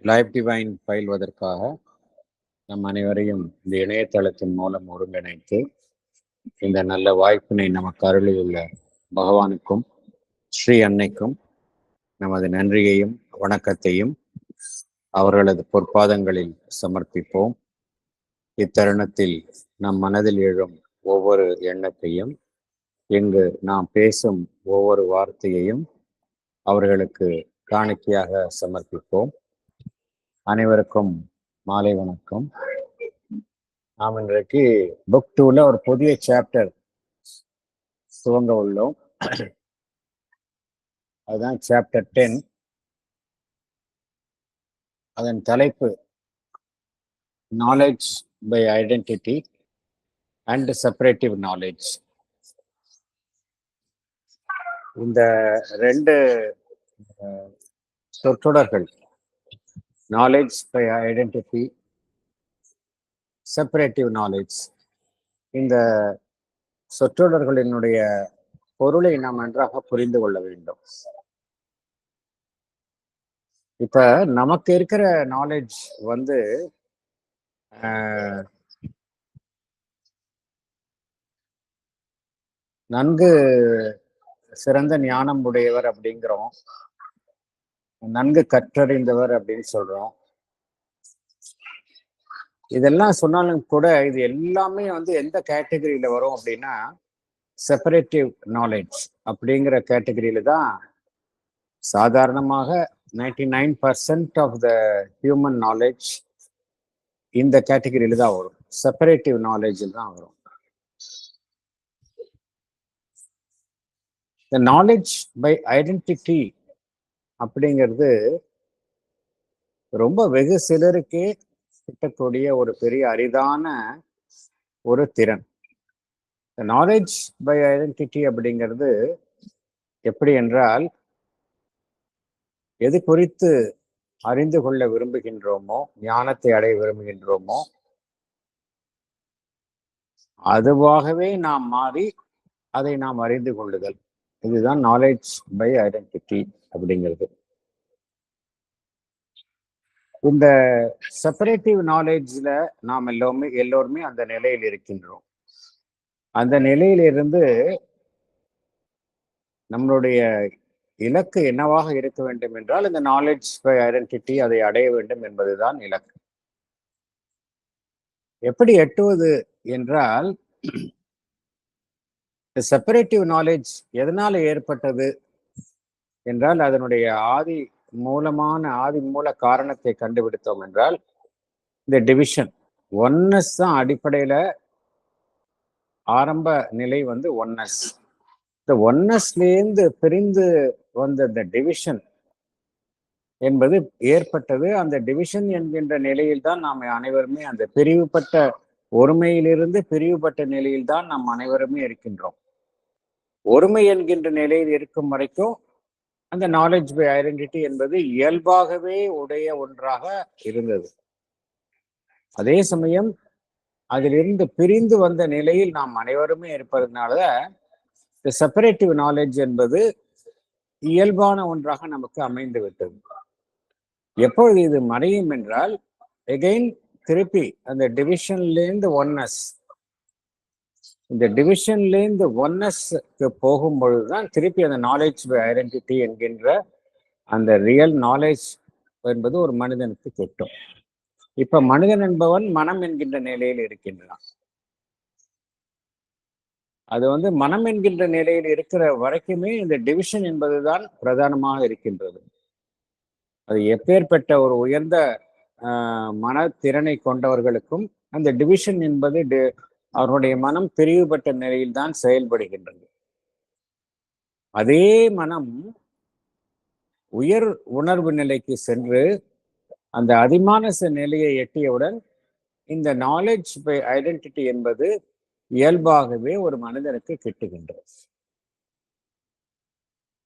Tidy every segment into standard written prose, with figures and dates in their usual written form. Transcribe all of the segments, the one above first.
Life divine பயில்வதற்காக நம் அனைவரையும் இந்த இணையதளத்தின் மூலம் ஒருங்கிணைத்து இந்த நல்ல வாய்ப்பினை நமக்கு அருளியுள்ள பகவானுக்கும் ஸ்ரீ அன்னைக்கும் நமது நன்றியையும் வணக்கத்தையும் அவர்களது பொற்பாதங்களில் சமர்ப்பிப்போம். இத்தருணத்தில் நம் மனதில் எழும் ஒவ்வொரு எண்ணத்தையும், இங்கு நாம் பேசும் ஒவ்வொரு வார்த்தையையும் அவர்களுக்கு காணிக்கையாக சமர்ப்பிப்போம். அனைவருக்கும் மாலை வணக்கம். நாம் இன்றைக்கு புக் 2ல ஒரு புதிய சாப்டர் துவங்க உள்ளோம். அதுதான் சாப்டர் 10. அதன் தலைப்பு knowledge by identity and separative knowledge. இந்த ரெண்டு சொற்றொடர்கள், knowledge by identity, separative knowledge, இந்த சொற்றொடர்களினுடைய பொருளை நாம் நன்றாக புரிந்து கொள்ள வேண்டும். இப்ப நமக்கு இருக்கிற நாலேஜ் வந்து நன்கு சிறந்த ஞானம் உடையவர் அப்படிங்கிறோம், நன்கு கற்றறிந்தவர் அப்படின்னு சொல்றோம். இதெல்லாம் சொன்னாலும் கூட இது எல்லாமே வந்து எந்த கேட்டகரியில வரும் அப்படின்னா செப்பரேட்டிவ் நாலேஜ் அப்படிங்கிற கேட்டகரியில தான் சாதாரணமாக 99% ஆஃப் த ஹியூமன் நாலேஜ் இந்த கேட்டகரியில தான் வரும். செப்பரேட்டிவ் நாலேஜில் தான் வரும். இந்த நாலேஜ் பை ஐடென்டிட்டி அப்படிங்கிறது ரொம்ப வெகு சிலருக்கே கிட்டக்கூடிய ஒரு பெரிய அரிதான ஒரு திறன். நாலேஜ் பை ஐடென்டிட்டி அப்படிங்கிறது எப்படி என்றால், எது குறித்து அறிந்து கொள்ள விரும்புகின்றோமோ, ஞானத்தை அடைய விரும்புகின்றோமோ, அதுவாகவே நாம் மாறி அதை நாம் அறிந்து கொள்ளுதல். இதுதான் நாலேஜ் பை ஐடென்டிட்டி அப்படிங்கிறது. இந்த செப்பரேட்டிவ் நாலேஜ்ல நாம் எல்லோருமே அந்த நிலையில் இருக்கின்றோம். அந்த நிலையிலிருந்து நம்மளுடைய இலக்கு என்னவாக இருக்க வேண்டும் என்றால், இந்த நாலேஜ் பை ஐடென்டிட்டி அதை அடைய வேண்டும் என்பதுதான் இலக்கு. எப்படி எட்டுவது என்றால், செப்பரேட்டிவ் நாலேஜ் எதனால ஏற்பட்டது என்றால், அதனுடைய ஆதி மூல காரணத்தை கண்டுபிடித்தோம் என்றால், இந்த டிவிஷன் ஒன்னஸ் தான் அடிப்படையில. ஆரம்ப நிலை வந்து ஒன்னஸ். இந்த ஒன்னஸ்லேருந்து பிரிந்து வந்த இந்த டிவிஷன் என்பது ஏற்பட்டது. அந்த டிவிஷன் என்கின்ற நிலையில் தான் நாம் அனைவருமே, அந்த பிரிவுபட்ட ஒருமையிலிருந்து பிரிவுபட்ட நிலையில் தான் நாம் அனைவருமே இருக்கின்றோம். ஒருமை என்கின்ற நிலையில் இருக்கும் வரைக்கும் அந்த நாலேஜ் பை ஐடென்டிட்டி என்பது இயல்பாகவே உடைய ஒன்றாக இருந்தது. அதே சமயம் அதிலிருந்து பிரிந்து வந்த நிலையில் நாம் அனைவருமே இருப்பதனால இந்த செப்பரேட்டிவ் நாலேஜ் என்பது இயல்பான ஒன்றாக நமக்கு அமைந்து விட்டது. எப்பொழுது இது மறையும் என்றால், எகைன் திருப்பி அந்த டிவிஷன்லேருந்து ஒன்னஸ், இந்த டிவிஷன்லேருந்து ஒன்னஸ்க்கு போகும் பொழுதுதான் திருப்பி அந்த நாலேஜ் பை ஐடென்டிட்டி என்கின்ற அந்த ரியல் நாலேஜ் என்பது ஒரு மனிதனுக்கு கிட்டும். இப்ப மனிதன் என்பவன் மனம் என்கின்ற நிலையில் இருக்கின்றான். அது வந்து மனம் என்கின்ற நிலையில் இருக்கிற வரைக்குமே இந்த டிவிஷன் என்பதுதான் பிரதானமாக இருக்கின்றது. அது எப்பேற்பட்ட ஒரு உயர்ந்த மனத்திறனை கொண்டவர்களுக்கும் அந்த டிவிஷன் என்பது அவருடைய மனம் பிரிவுபட்ட நிலையில் தான் செயல்படுகின்றது. அதே மனம் உயர் உணர்வு நிலைக்கு சென்று அந்த அதிமானச நிலையை எட்டியவுடன் இந்த நாலேஜ் பை ஐடென்டிட்டி என்பது இயல்பாகவே ஒரு மனிதனுக்கு கிட்டுகின்றது.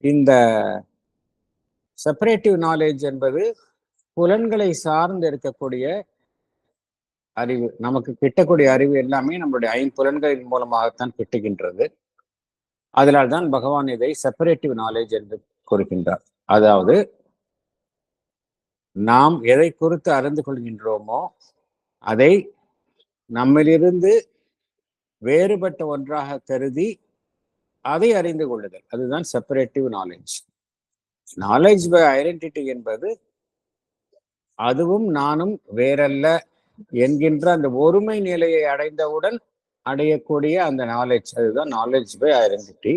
இந்த செப்பரேட்டிவ் நாலேஜ் என்பது புலன்களை சார்ந்து இருக்கக்கூடிய அறிவு. நமக்கு கிட்டக்கூடிய அறிவு எல்லாமே நம்மளுடைய 5 புலன்களின் மூலமாகத்தான் கிட்டுகின்றது. அதனால்தான் பகவான் இதை செப்பரேட்டிவ் நாலேஜ் என்று கூறுகின்றார். அதாவது நாம் எதை குறித்து அறிந்து கொள்கின்றோமோ அதை நம்மிலிருந்து வேறுபட்ட ஒன்றாக கருதி அதை அறிந்து கொள்ளுதல், அதுதான் separative knowledge. Knowledge by identity என்பது அதுவும் நானும் வேறல்ல என்கின்ற அந்த ஒருமை நிலையை அடைந்தவுடன் அடையக்கூடிய அந்த நாலேஜ், அதுதான் நாலேஜ் பை ஐடென்டிட்டி.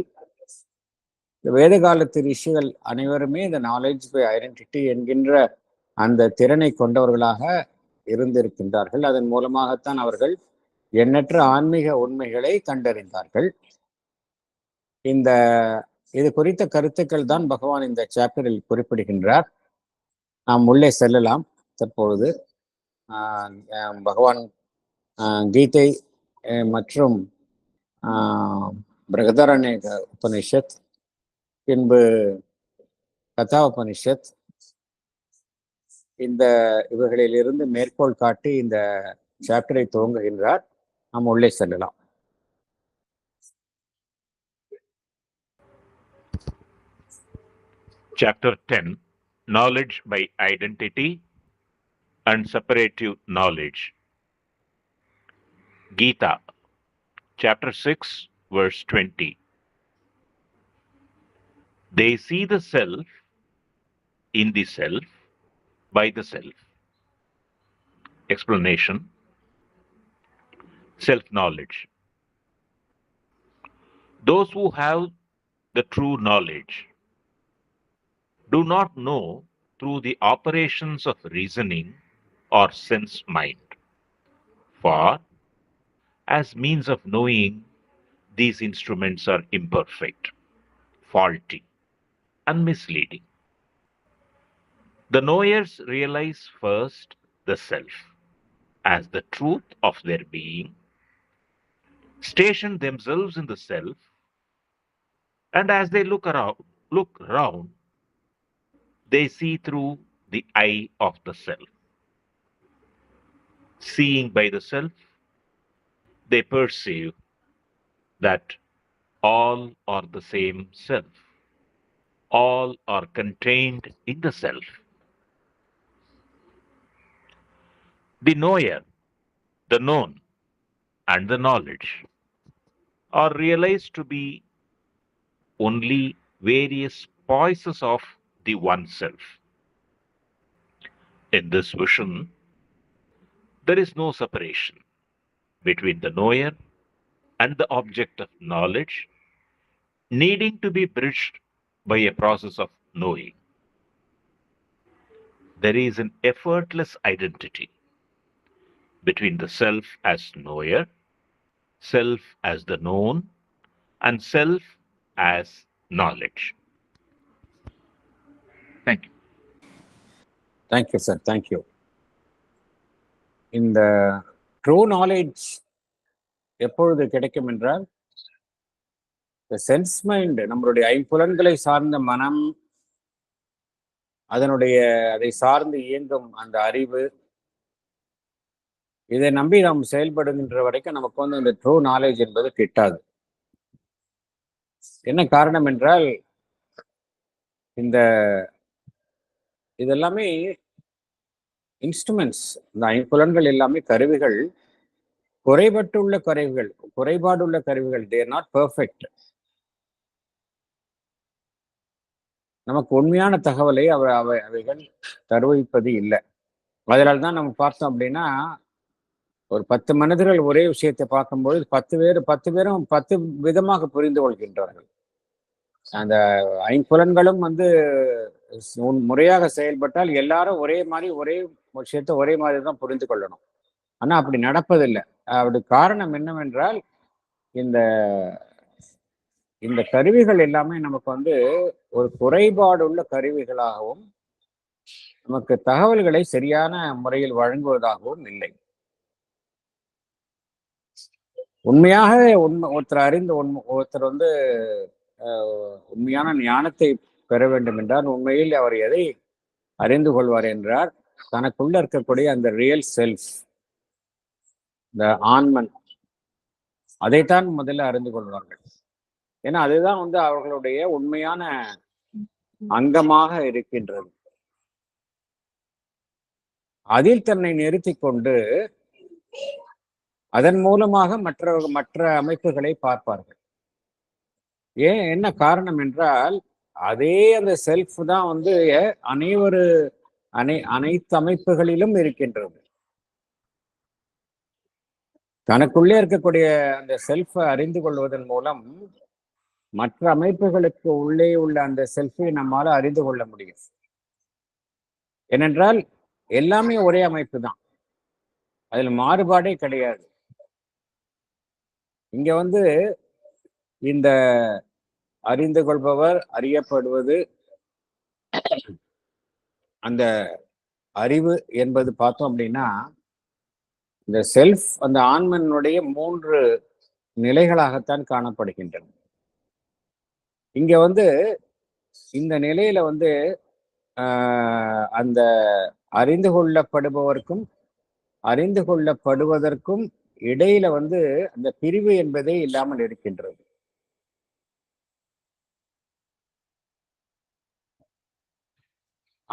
வேத காலத்து ரிஷிகள் அனைவருமே இந்த நாலேஜ் பை ஐடென்டிட்டி என்கின்ற அந்த திறனை கொண்டவர்களாக இருந்திருக்கின்றார்கள். அதன் மூலமாகத்தான் அவர்கள் எண்ணற்ற ஆன்மீக உண்மைகளை கண்டறிந்தார்கள். இது குறித்த கருத்துக்கள் தான் பகவான் இந்த சாப்டரில் குறிப்பிடுகின்றார். நாம் உள்ளே செல்லலாம். தற்பொழுது பகவான் கீதை மற்றும் பிரகதாரண்ய உபனிஷத், பின்பு கதா உபனிஷத், இவர்களிலிருந்து மேற்கோள் காட்டி இந்த சாப்டரை துவங்குகின்றார். நாம் உள்ளே செல்லலாம். Chapter 10, Knowledge by Identity and Separative Knowledge. Gita, Chapter 6, verse 20. They see the self in the self by the self. Explanation. Self-knowledge. Those who have the true knowledge do not know through the operations of reasoning or sense mind. For, as means of knowing, these instruments are imperfect, faulty, and misleading. The knowers realize first the self as the truth of their being, station themselves in the self, and as they look around, they see through the eye of the self. Seeing by the self, they perceive that all are the same self. All are contained in the self. The knower, the known, and the knowledge are realized to be only various voices of the one self. In this vision, there is no separation between the knower and the object of knowledge, needing to be bridged by a process of knowing. There is an effortless identity between the self as knower, self as the known, and self as knowledge. Thank you. Thank you, sir. Thank you. இந்த true knowledge எப்பொழுது கிடைக்கும் என்றால், sense mind, நம்மளுடைய ஐம்புலன்களை சார்ந்த மனம், அதை சார்ந்து இயங்கும் அந்த அறிவு, இதை நம்பி நாம் செயல்படுகின்ற வரைக்கும் நமக்கு இந்த ட்ரூ நாலேஜ் என்பது கிட்டாது. என்ன காரணம் என்றால், இதெல்லாமே இன்ஸ்ட்ருமெண்ட்ஸ், இந்த ஐம்புலன்கள் எல்லாமே கருவிகள், குறைபாடுள்ள கருவிகள். They are not perfect. நமக்கு உண்மையான தகவலை அவைகள் தருவிப்பது இல்லை. அதனால்தான் நம்ம பார்த்தோம் அப்படின்னா, ஒரு 10 மனிதர்கள் ஒரே விஷயத்தை பார்க்கும்போது 10 பேரும் 10 விதமாக புரிந்து கொள்கின்றார்கள். அந்த ஐம்புலன்களும் முறையாக செயல்பட்டால் எல்லாரும் ஒரே விஷயத்தை ஒரே மாதிரி தான் புரிந்து கொள்ளணும். ஆனா அப்படி நடப்பதில்லை. அப்படி காரணம் என்னவென்றால், இந்த கருவிகள் எல்லாமே நமக்கு ஒரு குறைபாடுள்ள கருவிகளாகவும், நமக்கு தகவல்களை சரியான முறையில் வழங்குவதாகவும் இல்லை. உண்மையாக ஒருத்தர் உண்மையான ஞானத்தை பெற வேண்டும் என்றால், உண்மையில் அவர் எதை அறிந்து கொள்வார் என்றால், தனக்குள்ள இருக்கக்கூடிய அந்த ரியல் செல்ஃப், இந்த ஆன்மன், அதைத்தான் முதல்ல அறிந்து கொள்வார்கள். ஏன்னா அதுதான் அவர்களுடைய உண்மையான அங்கமாக இருக்கின்றது. அதில் தன்னை நிறுத்திக் கொண்டு அதன் மூலமாக மற்ற அமைப்புகளை பார்ப்பார்கள். ஏன், என்ன காரணம் என்றால், அதே அந்த செல்ஃப் தான் வந்து அனைத்து அமைப்புகளிலும் இருக்கின்றது. தனக்குள்ளே இருக்கக்கூடிய அந்த செல்ஃபை அறிந்து கொள்வதன் மூலம் மற்ற அமைப்புகளுக்கு உள்ளே உள்ள அந்த செல்ஃபை நம்மால அறிந்து கொள்ள முடியும். ஏனென்றால் எல்லாமே ஒரே அமைப்பு தான், அதில் மாறுபாடே கிடையாது. இங்க வந்து இந்த அறிந்து கொள்பவர், அறியப்படுவது, அந்த அறிவு என்பது பார்த்தோம் அப்படின்னா, இந்த செல்ஃப் அந்த ஆன்மனுடைய 3 நிலைகளாகத்தான் காணப்படுகின்றன. இங்க வந்து இந்த நிலையில வந்து அந்த அறிந்து கொள்ளப்படுபவருக்கும் அறிந்து கொள்ளப்படுவதற்கும் இடையில வந்து அந்த பிரிவு என்பதே இல்லாமல் இருக்கின்றது.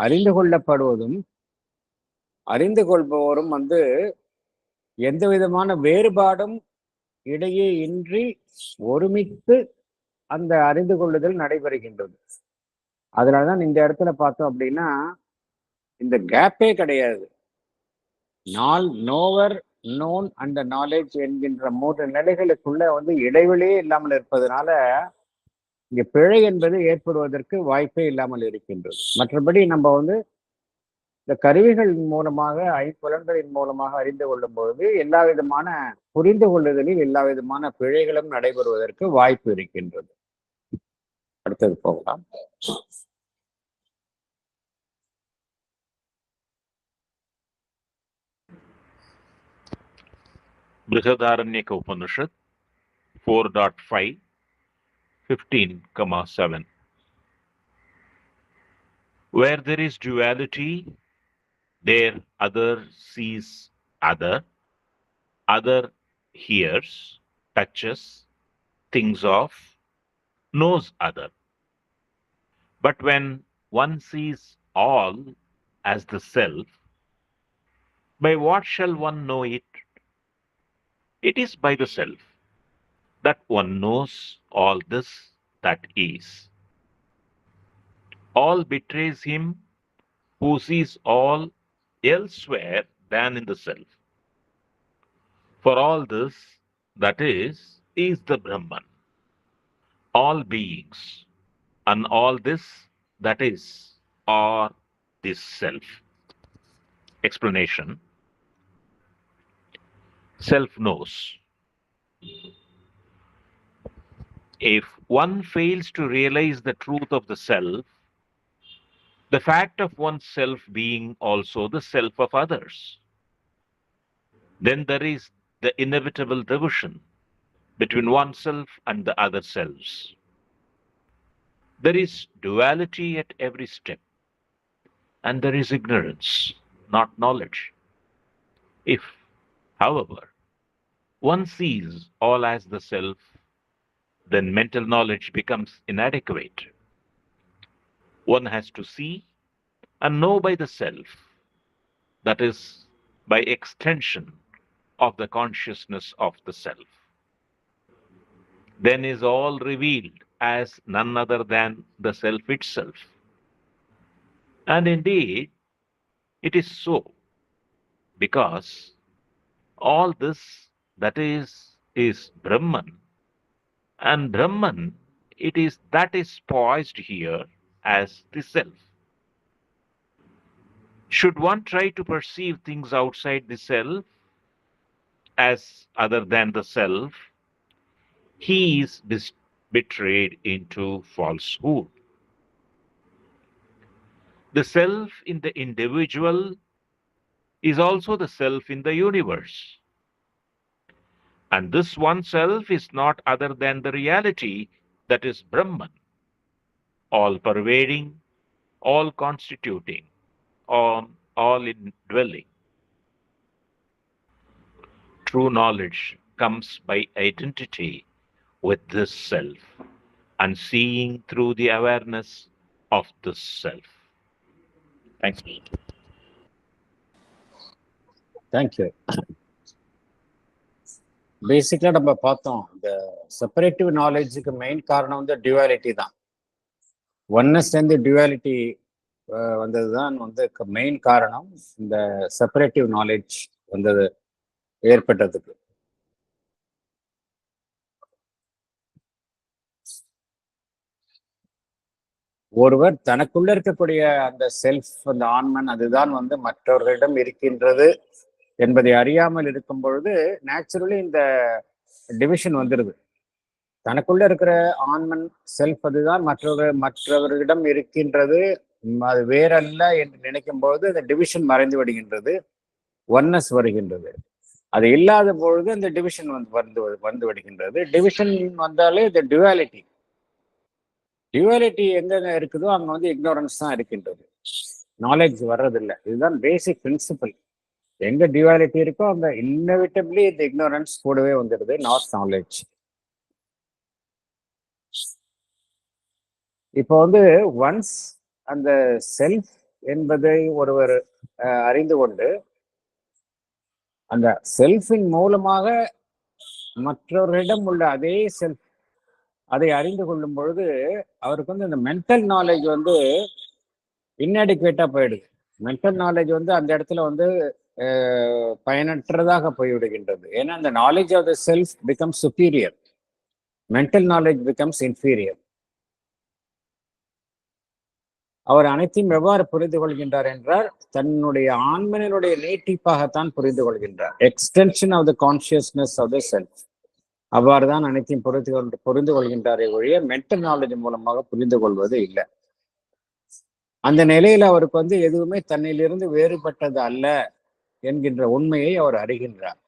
அறிந்து கொள்ளப்படுவதும் அறிந்து கொள்பவரும் வந்து எந்த விதமான வேறுபாடும் இடையே இன்றி ஒருமித்து அந்த அறிந்து கொள்ளுதல் நடைபெறுகின்றது. அதனாலதான் இந்த இடத்துல பார்த்தோம் அப்படின்னா இந்த கேப்பே கிடையாது. நோவர், நோன் அண்ட் நாலேஜ் என்கின்ற 3 நிலைகளுக்குள்ள வந்து இடைவெளியே இல்லாமல் இருப்பதனால இங்க பிழை என்பது ஏற்படுவதற்கு வாய்ப்பே இல்லாமல் இருக்கின்றது. மற்றபடி நம்ம வந்து இந்த கருவிகளின் மூலமாக, ஐம்புலன்களின் மூலமாக அறிந்து கொள்ளும் பொழுது எல்லா விதமான புரிந்து கொள்ளுதலில் எல்லா விதமான பிழைகளும் நடைபெறுவதற்கு வாய்ப்பு இருக்கின்றது. அடுத்தது போகலாம். Brihadaranyaka Upanishad 4.5 15,7. Where there is duality, there other sees other hears, touches, thinks of, knows other. But when one sees all as the self, by what shall one know it? It is by the self that one knows all this that is. All betrays him who sees all elsewhere than in the self. For all this that is the Brahman, all beings, and all this that is are this self. Explanation. Self knows. If one fails to realize the truth of the self, the fact of oneself being also the self of others, then there is the inevitable division between oneself and the other selves. There is duality at every step, and there is ignorance, not knowledge. If, however, one sees all as the self, then mental knowledge becomes inadequate. One has to see and know by the self, that is, by extension of the consciousness of the self. Then is all revealed as none other than the self itself. And indeed, it is so, because all this that is Brahman, and Brahman it is that is poised here as the self. Should one try to perceive things outside the self as other than the self, he is betrayed into falsehood. The self in the individual is also the self in the universe. And this one self is not other than the reality that is Brahman, all pervading, all constituting, all indwelling. True knowledge comes by identity with this self and seeing through the awareness of this self. Thanks. Thank you. பேசிக்கா நம்ம பார்த்தோம், இந்த separative நாலேஜுக்கு main காரணம் வந்து duality தான். Oneness இருந்து duality வந்ததுதான் வந்து மெயின் காரணம் இந்த செப்பரேட்டிவ் நாலேஜ் வந்தது ஏற்பட்டதுக்கு. ஒருவர் தனக்குள்ள இருக்கக்கூடிய அந்த செல்ஃப், அந்த ஆன்மன், அதுதான் வந்து மற்றவர்களிடம் இருக்கின்றது என்பதை அறியாமல் இருக்கும் பொழுது நேச்சுரலி இந்த டிவிஷன் வந்துடுது. தனக்குள்ள இருக்கிற ஆன்மன் செல்ஃப் அதுதான் மற்றவர்களிடம் இருக்கின்றது, அது வேறல்ல என்று நினைக்கும் பொழுது அந்த டிவிஷன் மறைந்து விடுகின்றது, ஒன்னஸ் வருகின்றது. அது இல்லாத பொழுது அந்த டிவிஷன் வந்து விடுகின்றது. டிவிஷன் வந்தாலே இந்த டியூவாலிட்டி, டியூவாலிட்டி எங்க இருக்குதோ அங்க வந்து இக்னோரன்ஸ் தான் இருக்கின்றது, நாலேஜ் வர்றதில்லை. இதுதான் பேசிக் பிரின்சிபல். எங்க டியூவாலிட்டி இருக்கோ அங்க இன்னவிட்டபிளி இந்த இக்னோரன்ஸ் கூடவே வந்துடுது, நாட் நாலேஜ். இப்போ வந்து ஒன்ஸ் அந்த செல்ஃப் என்பதை ஒருவர் அறிந்து கொண்டு அந்த செல்ஃபின் மூலமாக மற்றவர்களிடம் உள்ள அதே செல்ஃப் அதை அறிந்து கொள்ளும் பொழுது அவருக்கு வந்து அந்த மென்டல் நாலேஜ் வந்து இன்அடிக்வேட்டா போயிடுது. மென்டல் நாலேஜ் வந்து அந்த இடத்துல வந்து பயனற்றதாக போய்விடுகின்றது. ஏன்னா அந்த knowledge of the self becomes superior, mental knowledge becomes inferior. அவர் அனைத்தையும் எவ்வாறு புரிந்து கொள்கின்றார் என்றால் தன்னுடைய ஆன்மனினுடைய நீட்டிப்பாகத்தான் புரிந்து கொள்கின்றார், extension of the consciousness of the self. அவ்வாறுதான் அனைத்தையும் புரிந்து கொள்கின்றாரே ஒழிய மென்டல் நாலேஜ் மூலமாக புரிந்து கொள்வது இல்லை. அந்த நிலையில் அவருக்கு வந்து எதுவுமே தன்னிலிருந்து வேறுபட்டது அல்ல என்கின்ற உண்மையை அவர் அறிகின்றார்.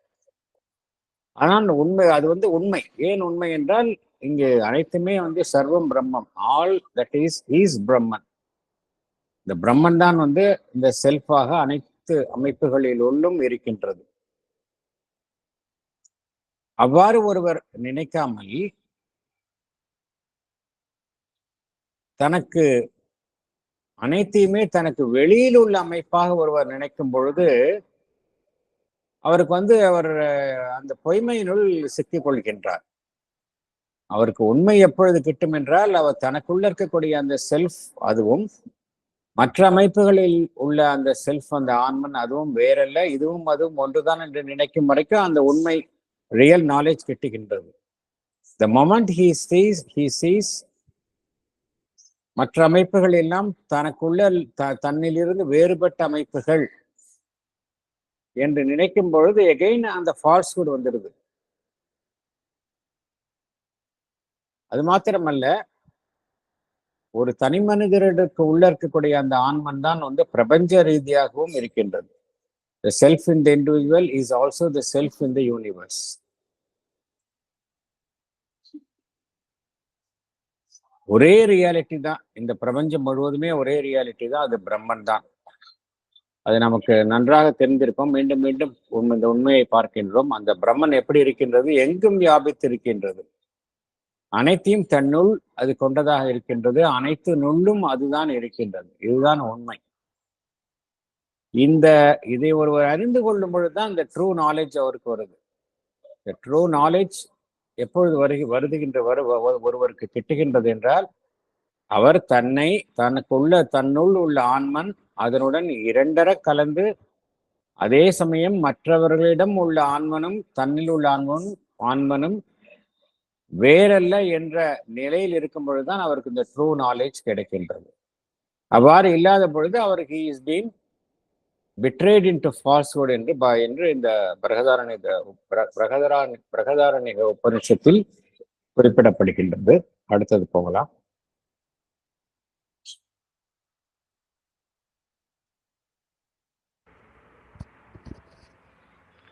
ஆனால் உண்மை, அது வந்து உண்மை. ஏன் உண்மை என்றால் இங்கு அனைத்துமே வந்து சர்வம் பிரம்மம், ஆல் தட் இஸ் பிரம்மன். இந்த பிரம்மன் தான் வந்து இந்த செல்ஃபாக அனைத்து அமைப்புகளிலும் இருக்கின்றது. அவ்வாறு ஒருவர் நினைக்காமல் தனக்கு அனைத்தையுமே தனக்கு வெளியில் உள்ள அமைப்பாக ஒருவர் நினைக்கும் பொழுது அவருக்கு வந்து அவர் அந்த பொய்மையினுள் சிக்கிக் கொள்கின்றார். அவருக்கு உண்மை எப்பொழுது கிட்டும் என்றால் அவர் தனக்குள்ள இருக்கக்கூடிய அந்த செல்ஃப், அதுவும் மற்ற அமைப்புகளில் உள்ள அந்த செல்ஃப், அந்த ஆன்மன், அதுவும் வேறல்ல, இதுவும் அதுவும் ஒன்றுதான் என்று நினைக்கும் வரைக்கும் அந்த உண்மை ரியல் நாலேஜ் கிட்டுகின்றது. த மொமெண்ட் he sees மற்ற அமைப்புகள் எல்லாம் தனக்குள்ள தன்னிலிருந்து வேறுபட்ட அமைப்புகள் என்று நினைக்கும் பொழுது எகைன் அந்த ஃபால்ஸ்ஹுட் வந்துடுது. அது மாத்திரமல்ல, ஒரு தனி மனிதருக்கு உள்ள இருக்கக்கூடிய அந்த ஆன்மன் தான் வந்து பிரபஞ்ச ரீதியாகவும் இருக்கின்றது. The self in the individual is also the self in the universe. ஒரே ரியாலிட்டி தான், இந்த பிரபஞ்சம் முழுவதுமே ஒரே ரியாலிட்டி தான், அது பிரம்மன் தான். அது நமக்கு நன்றாக தெரிந்திருக்கும். மீண்டும் மீண்டும் இந்த உண்மையை பார்க்கின்றோம். அந்த பிரம்மன் எப்படி இருக்கின்றது? எங்கும் வியாபித்து இருக்கின்றது, அனைத்தையும் தன்னுள் அது கொண்டதாக இருக்கின்றது, அனைத்து நுள்ளும் அதுதான் இருக்கின்றது. இதுதான் உண்மை. இதை ஒருவர் அறிந்து கொள்ளும் பொழுதுதான் இந்த ட்ரூ நாலேஜ் அவருக்கு வருது. இந்த ட்ரூ நாலேஜ் எப்பொழுது ஒருவருக்கு கிட்டுகின்றது என்றால் அவர் தன்னுள் உள்ள ஆன்மன் அதனுடன் இரண்டர கலந்து, அதே சமயம் மற்றவர்களிடம் உள்ள ஆன்மனும் தன்னில் உள்ள ஆன்மனும் வேறல்ல என்ற நிலையில் இருக்கும் பொழுதுதான் அவருக்கு இந்த ட்ரூ நாலேஜ் கிடைக்கின்றது. அவ்வாறு இல்லாத பொழுது அவருக்கு is been betrayed into falsehood என்று இந்த பிரகதாரண்ய உபனிஷத்தில் குறிப்பிடப்படுகின்றது. அடுத்தது போகலாம்.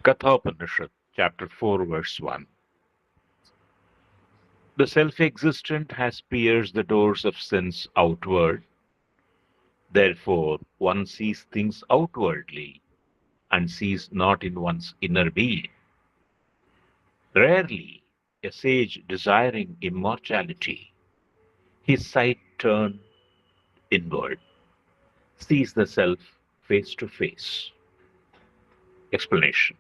Kathopanishad, chapter 4, verse 1. The self-existent has pierced the doors of sense outward. Therefore, one sees things outwardly and sees not in one's inner being. Rarely, a sage desiring immortality, his sight turned inward, sees the self face to face. explanation.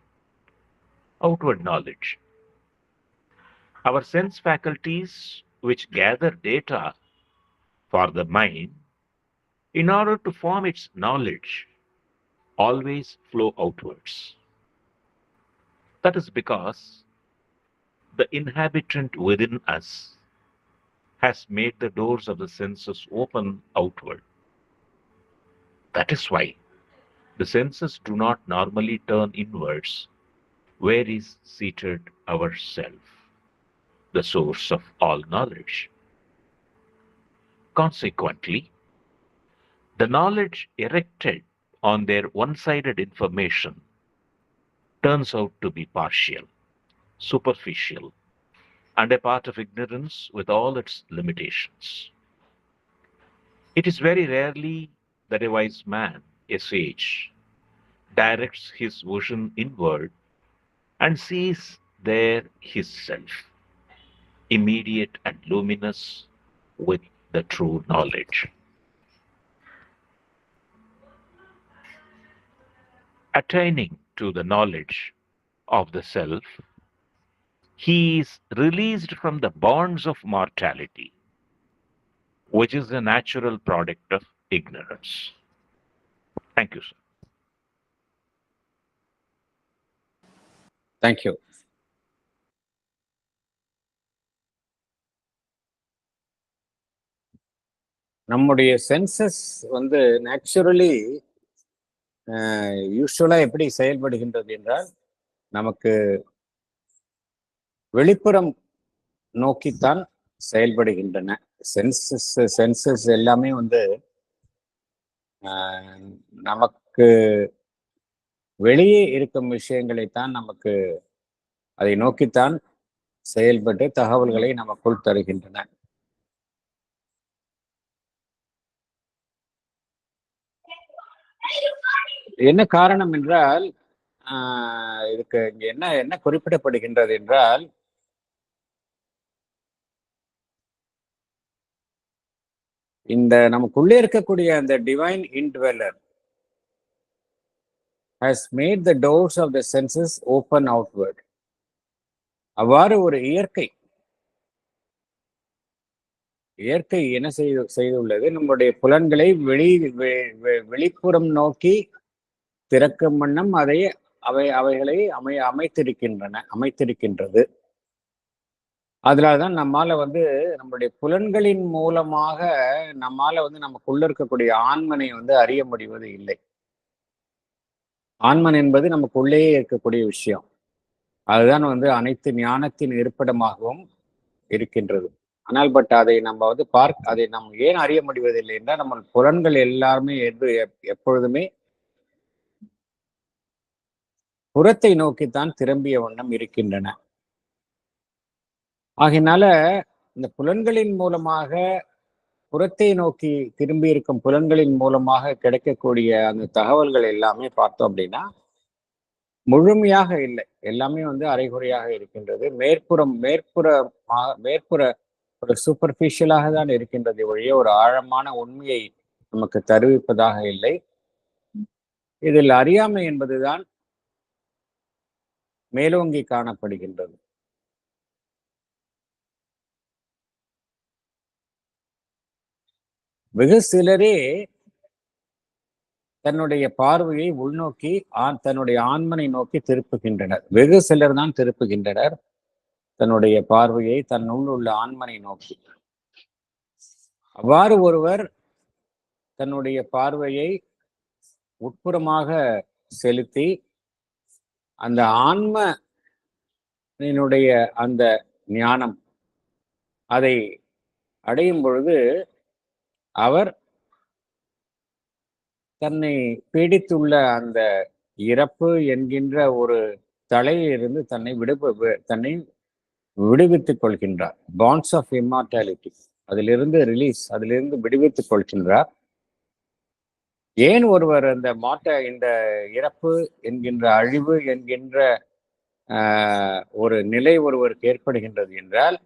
Outward knowledge. Our sense faculties, which gather data for the mind in order to form its knowledge, always flow outwards. That is because the inhabitant within us has made the doors of the senses open outward. That is why the senses do not normally turn inwards, where is seated our self, the source of all knowledge. Consequently, the knowledge erected on their one sided information turns out to be partial, superficial, and a part of ignorance with all its limitations. It is very rarely that a wise man, a sage, directs his vision inward and sees there his self, immediate and luminous with the true knowledge. Attaining to the knowledge of the self, he is released from the bonds of mortality, which is the natural product of ignorance. Thank you, sir. Thank you. நம்முடைய census வந்து naturally யூஸ்வலா எப்படி செயல்படுகின்றது என்றால், நமக்கு வெளிப்புறம் நோக்கித்தான் செயல்படுகின்றன. Census எல்லாமே வந்து நமக்கு வெளியே இருக்கும் விஷயங்களைத்தான் நமக்கு அதை நோக்கித்தான் செயல்பட்டு தகவல்களை நமக்குள் தருகின்றன. என்ன காரணம் என்றால், இதுக்கு இங்க என்ன என்ன குறிப்பிடப்படுகின்றது என்றால், இந்த நமக்குள்ளே இருக்கக்கூடிய அந்த divine இன்ட்வெல்லர் has made the doors of the senses open outward. அவ்வாறு ஒரு இயற்கை என்ன செய்துள்ளது, நம்முடைய புலன்களை வெளிப்புறம் நோக்கி திறக்கும் வண்ணம் அவைகளை அமைத்திருக்கின்றது. அதனாலதான் நம்மால வந்து நம்மளுடைய புலன்களின் மூலமாக நம்மால வந்து நமக்குள்ள இருக்கக்கூடிய ஆன்மனை வந்து அறிய முடிவது இல்லை. ஆன்மன் என்பது நமக்குள்ளேயே இருக்கக்கூடிய விஷயம். அதுதான் வந்து அனைத்து ஞானத்தின் இருப்பிடமாகவும் இருக்கின்றது. ஆனால் அதை நம்ம வந்து அதை நம்ம ஏன் அறிய முடிவதில்லை என்றால், நம்ம புலன்கள் எல்லாருமே எப்பொழுதுமே புறத்தை நோக்கித்தான் திரும்பிய வண்ணம் இருக்கின்றன. ஆகினால இந்த புலன்களின் மூலமாக புறத்தை நோக்கி திரும்பி இருக்கும் புலன்களின் மூலமாக கிடைக்கக்கூடிய அந்த தகவல்கள் எல்லாமே பார்த்தோம் அப்படின்னா முழுமையாக இல்லை, எல்லாமே வந்து அரைகுறையாக இருக்கின்றது. மேற்புற ஒரு சூப்பர்ஃபிஷியலாக தான் இருக்கின்றது ஒழிய ஒரு ஆழமான உண்மையை நமக்கு தருவிப்பதாக இல்லை. இதில் அறியாமை என்பதுதான் மேலோங்கி காணப்படுகின்றது. வெகு சிலரே தன்னுடைய பார்வையை உள்நோக்கி தன்னுடைய ஆன்மனை நோக்கி திருப்புகின்றனர். வெகு சிலர் தான் திருப்புகின்றனர் தன்னுடைய பார்வையை தன்னுள் உள்ள ஆன்மனை நோக்கி. அவ்வாறு ஒருவர் தன்னுடைய பார்வையை உட்புறமாக செலுத்தி அந்த ஆன்மனுடைய அந்த ஞானம் அதை அடையும் பொழுது அவர் தன்னை பீடித்துள்ள அந்த இறப்பு என்கின்ற ஒரு தலையிலிருந்து தன்னை விடுவித்துக் கொள்கின்றார். பாண்ட்ஸ் ஆஃப் இம்மார்டாலிட்டி, அதிலிருந்து விடுவித்துக் கொள்கின்றார். ஏன் ஒருவர் இந்த இறப்பு என்கின்ற அழிவு என்கின்ற ஒரு நிலை ஒருவருக்கு ஏற்படுகின்றது என்றால்,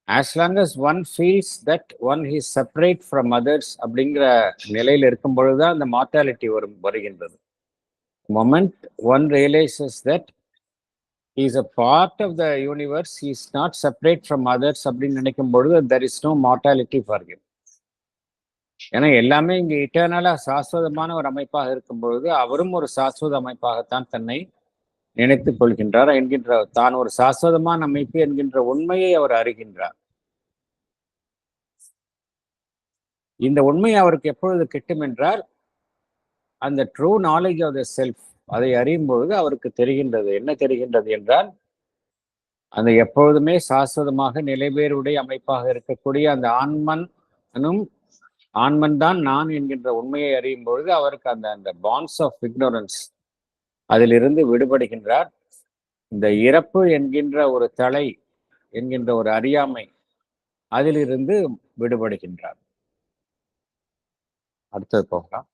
as long as one feels that one is separate from others அப்படிங்கிற நிலையில் இருக்கும் பொழுதுதான் அந்த மார்டாலிட்டி வருகின்றது. moment one realizes that he is a part of the universe, he is not separate from others அப்படின்னு நினைக்கும் பொழுது there is no mortality for him. ஏன்னா எல்லாமே இங்க இட்டர்னலா சாஸ்வதமான ஒரு அமைப்பாக இருக்கும் பொழுது அவரும் ஒரு சாஸ்வத அமைப்பாகத்தான் தன்னை நினைத்துக் கொள்கின்றார் என்கின்ற தான் ஒரு சாஸ்வதமான அமைப்பு என்கின்ற உண்மையை அவர் அறிகின்றார். இந்த உண்மை அவருக்கு எப்பொழுது கிட்டும் என்றால் அந்த true knowledge of the self அதை அறியும் பொழுது அவருக்கு தெரிகின்றது. என்ன தெரிகின்றது என்றால் அந்த எப்பொழுதுமே சாஸ்வதமாக நிலைபேறுடைய அமைப்பாக இருக்கக்கூடிய அந்த ஆன்மன் தான் நான் என்கின்ற உண்மையை அறியும் பொழுது அவருக்கு அந்த பாண்ட்ஸ் ஆஃப் இக்னோரன்ஸ் அதிலிருந்து விடுபடுகின்றார். இந்த இறப்பு என்கின்ற ஒரு தலை என்கின்ற ஒரு அறியாமை அதிலிருந்து விடுபடுகின்றார். அடுத்தது போகலாம்.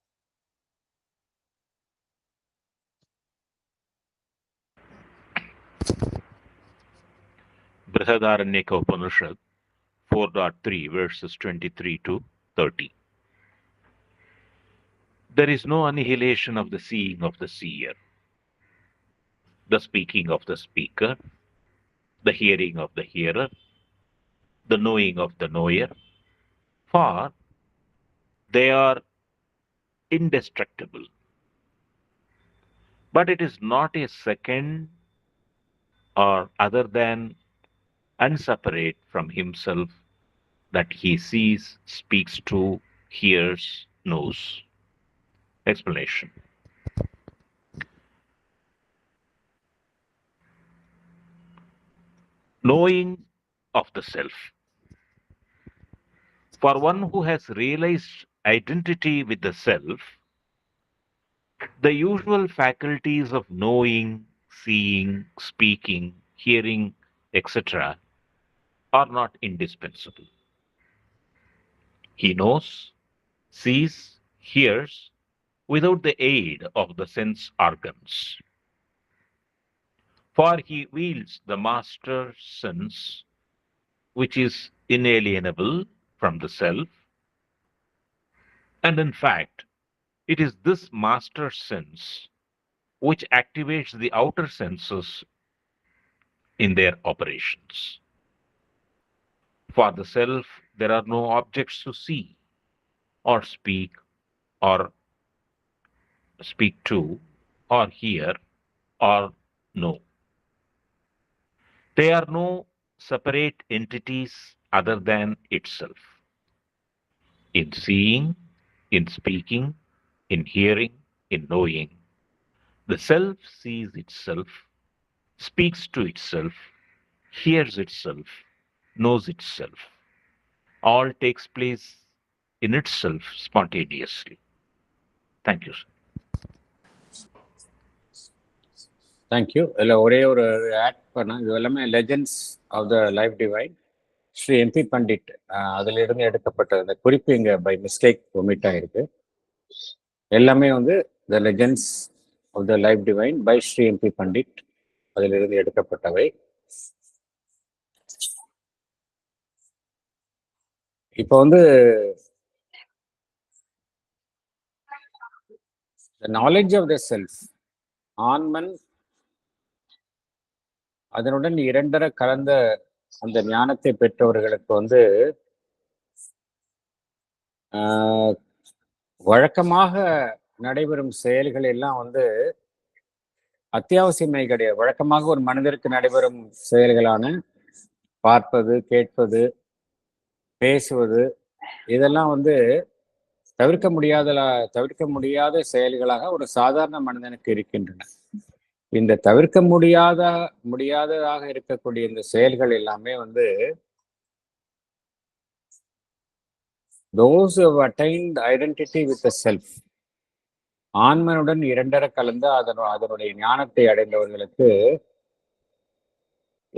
Brihadaranyaka Upanishad 4.3 verses 23 to 30. There is no annihilation of the seeing of the seer, the speaking of the speaker, the hearing of the hearer, the knowing of the knower, for they are indestructible. But it is not a second or other than unseparate from himself that he sees, speaks to, hears, knows. Explanation. Knowing of the self. For one who has realized identity with the self, the usual faculties of knowing, seeing, speaking, hearing, etc., are not indispensable. He knows, sees, hears without the aid of the sense organs. For he wields the master sense, which is inalienable from the self, and in fact, it is this master sense which activates the outer senses in their operations. For the self, there are no objects to see, or speak to, or hear, or know. They are no separate entities other than itself. In seeing, in speaking, in hearing, in knowing, the self sees itself, speaks to itself, hears itself, knows itself. All takes place in itself spontaneously. Thank you, sir. Thank you. இதில் ஒரே ஒரு add பண்ண, இது எல்லாமே legends of the life divine Shri M P Pandit அதிலிருந்து எடுக்கப்பட்ட இந்த குறிப்பு இங்கே பை மிஸ்டேக் ஒமிட் ஆகிருக்கு. எல்லாமே வந்து the legends of the life divine by Shri M P Pandit அதிலிருந்து எடுக்கப்பட்டவை. இப்போ வந்து the knowledge of the self, ஆன்மன் அதனுடன் இரண்டர கலந்த அந்த ஞானத்தை பெற்றவர்களுக்கு வந்து வழக்கமாக நடைபெறும் செயல்கள் எல்லாம் வந்து அத்தியாவசியமே கிடையாது. வழக்கமாக ஒரு மனிதருக்கு நடைபெறும் செயல்களான பார்ப்பது, கேட்பது, பேசுவது, இதெல்லாம் வந்து தவிர்க்க முடியாத செயல்களாக ஒரு சாதாரண மனிதனுக்கு இருக்கின்றன. இந்த தவிர்க்க முடியாததாக இருக்கக்கூடிய இந்த செயல்கள் எல்லாமே வந்து those who have attained identity with the self, ஆன்மனுடன் இரண்டர கலந்து அதனுடைய ஞானத்தை அடைந்தவர்களுக்கு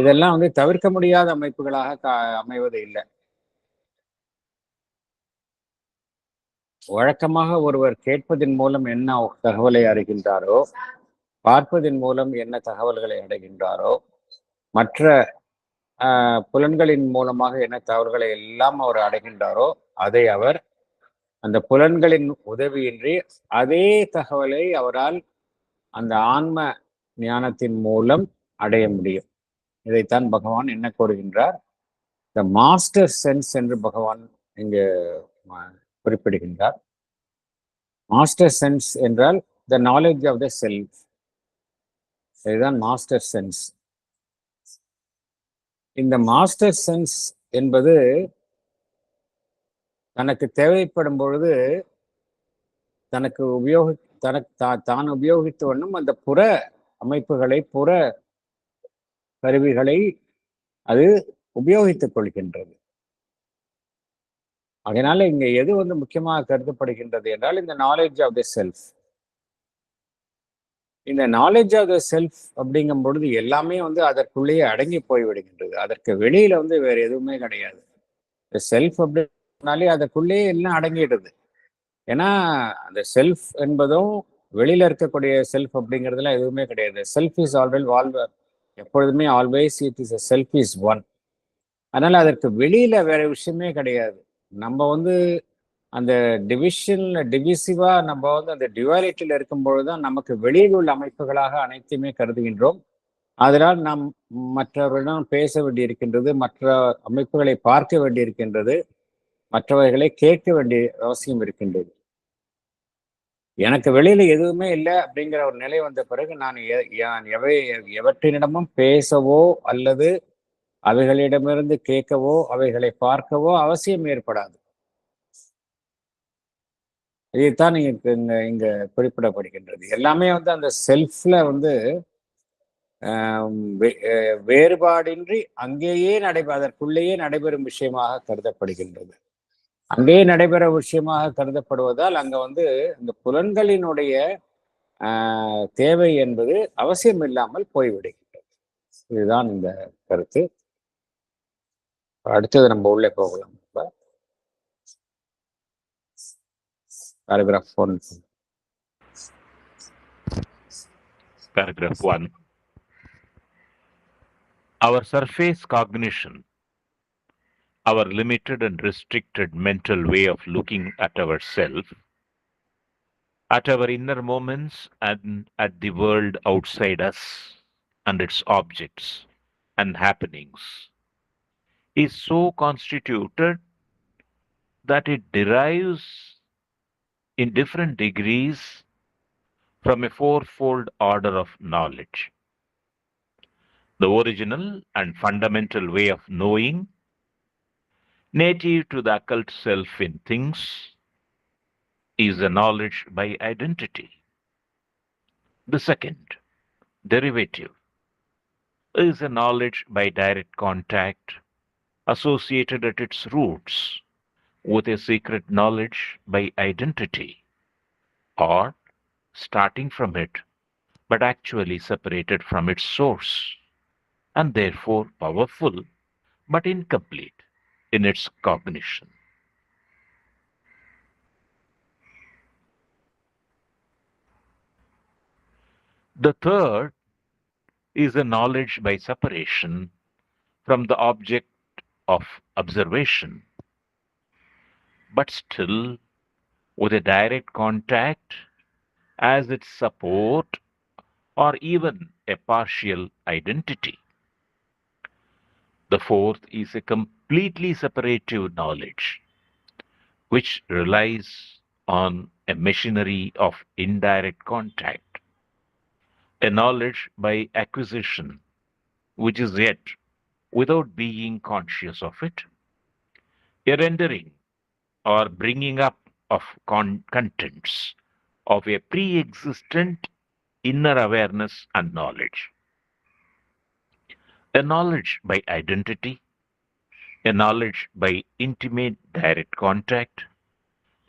இதெல்லாம் வந்து தவிர்க்க முடியாத அமைப்புகளாக அமைவது இல்லை. வழக்கமாக ஒருவர் கேட்பதன் மூலம் என்ன தகவலை அறிகின்றாரோ, பார்ப்பதன் மூலம் என்ன தகவல்களை அடைகின்றாரோ, மற்ற புலன்களின் மூலமாக என்ன தகவல்களை எல்லாம் அவர் அடைகின்றாரோ, அதை அவர் அந்த புலன்களின் உதவியின்றி அதே தகவலை அவரால் அந்த ஆன்ம ஞானத்தின் மூலம் அடைய முடியும். இதைத்தான் பகவான் என்ன கூறுகின்றார்? த மாஸ்டர் சென்ஸ் என்று பகவான் இங்கு குறிப்பிடுகின்றார். மாஸ்டர் சென்ஸ் என்றால் the knowledge of the self. இதுதான் மாஸ்டர் சென்ஸ். இந்த மாஸ்டர் சென்ஸ் என்பது தனக்கு தேவைப்படும் பொழுது தனக்கு தான் உபயோகித்த வண்ணம் அந்த புற அமைப்புகளை, புற கருவிகளை அது உபயோகித்துக் கொள்கின்றது. அதனால இங்க எது முக்கியமாக கருதப்படுகின்றது என்றால் இந்த நாலேஜ் ஆஃப் த செல்ஃப். இந்த நாலேஜ் ஆஃப் த செல்ஃப் அப்படிங்கும் பொழுது எல்லாமே அதற்குள்ளேயே அடங்கி போய்விடுகின்றது. அதற்கு வெளியில வேற எதுவுமே கிடையாது. செல்ஃப் அப்படின்னாலே அதற்குள்ளேயே எல்லாம் அடங்கிடுது. ஏன்னா அந்த செல்ஃப் என்பதும் வெளியில இருக்கக்கூடிய செல்ஃப் அப்படிங்கிறதுலாம் எதுவுமே கிடையாது. செல்ஃப் இஸ் ஆல்ரெடி எப்பொழுதுமே always it is self is one. அதனால அதற்கு வெளியில வேற விஷயமே கிடையாது. நம்ம அந்த டிவிசிவா நம்ம அந்த டிவாலிட்டியில இருக்கும் பொழுதுதான் நமக்கு வெளியில் உள்ள அமைப்புகளாக அனைத்துமே கருதுகின்றோம். அதனால் நாம் மற்றவர்களிடம் பேச வேண்டியிருக்கின்றது, மற்ற அமைப்புகளை பார்க்க வேண்டியிருக்கின்றது, மற்றவர்களை கேட்க வேண்டிய அவசியம் இருக்கின்றது. எனக்கு வெளியில எதுவுமே இல்லை அப்படிங்கிற ஒரு நிலை வந்த பிறகு நான் எவற்றினிடமும் பேசவோ அல்லது அவைகளிடமிருந்து கேட்கவோ அவைகளை பார்க்கவோ அவசியம் ஏற்படாது. இதைத்தான் இங்க குறிப்பிடப்படுகின்றது. எல்லாமே அந்த செல்ஃப்ல வேறுபாடின்றி அங்கேயே அதற்குள்ளேயே நடைபெறும் விஷயமாக கருதப்படுகின்றது. அங்கே நடைபெற விஷயமாக கருதப்படுவதால் அங்க இந்த புலன்களினுடைய தேவை என்பது அவசியம் இல்லாமல் போய்விடுகின்றது. இதுதான் இந்த கருத்து. அடுத்தது நம்ம உள்ளே போகலாம். Paragraph 1. Paragraph 1. Our surface cognition, our limited and restricted mental way of looking at ourselves, at our inner moments, and at the world outside us and its objects and happenings, is so constituted that it derives in different degrees from a fourfold order of knowledge. The original and fundamental way of knowing, native to the occult self in things, is a knowledge by identity. The second, derivative, is a knowledge by direct contact, associated at its roots with a secret knowledge by identity, or starting from it, but actually separated from its source, and therefore powerful, but incomplete in its cognition. The third is a knowledge by separation from the object of observation, but still with a direct contact as its support or even a partial identity. The fourth is a completely separative knowledge, which relies on a machinery of indirect contact, a knowledge by acquisition, which is yet without being conscious of it, a rendering or bringing up of contents of a pre-existent inner awareness and knowledge, a knowledge by identity, a knowledge by intimate direct contact,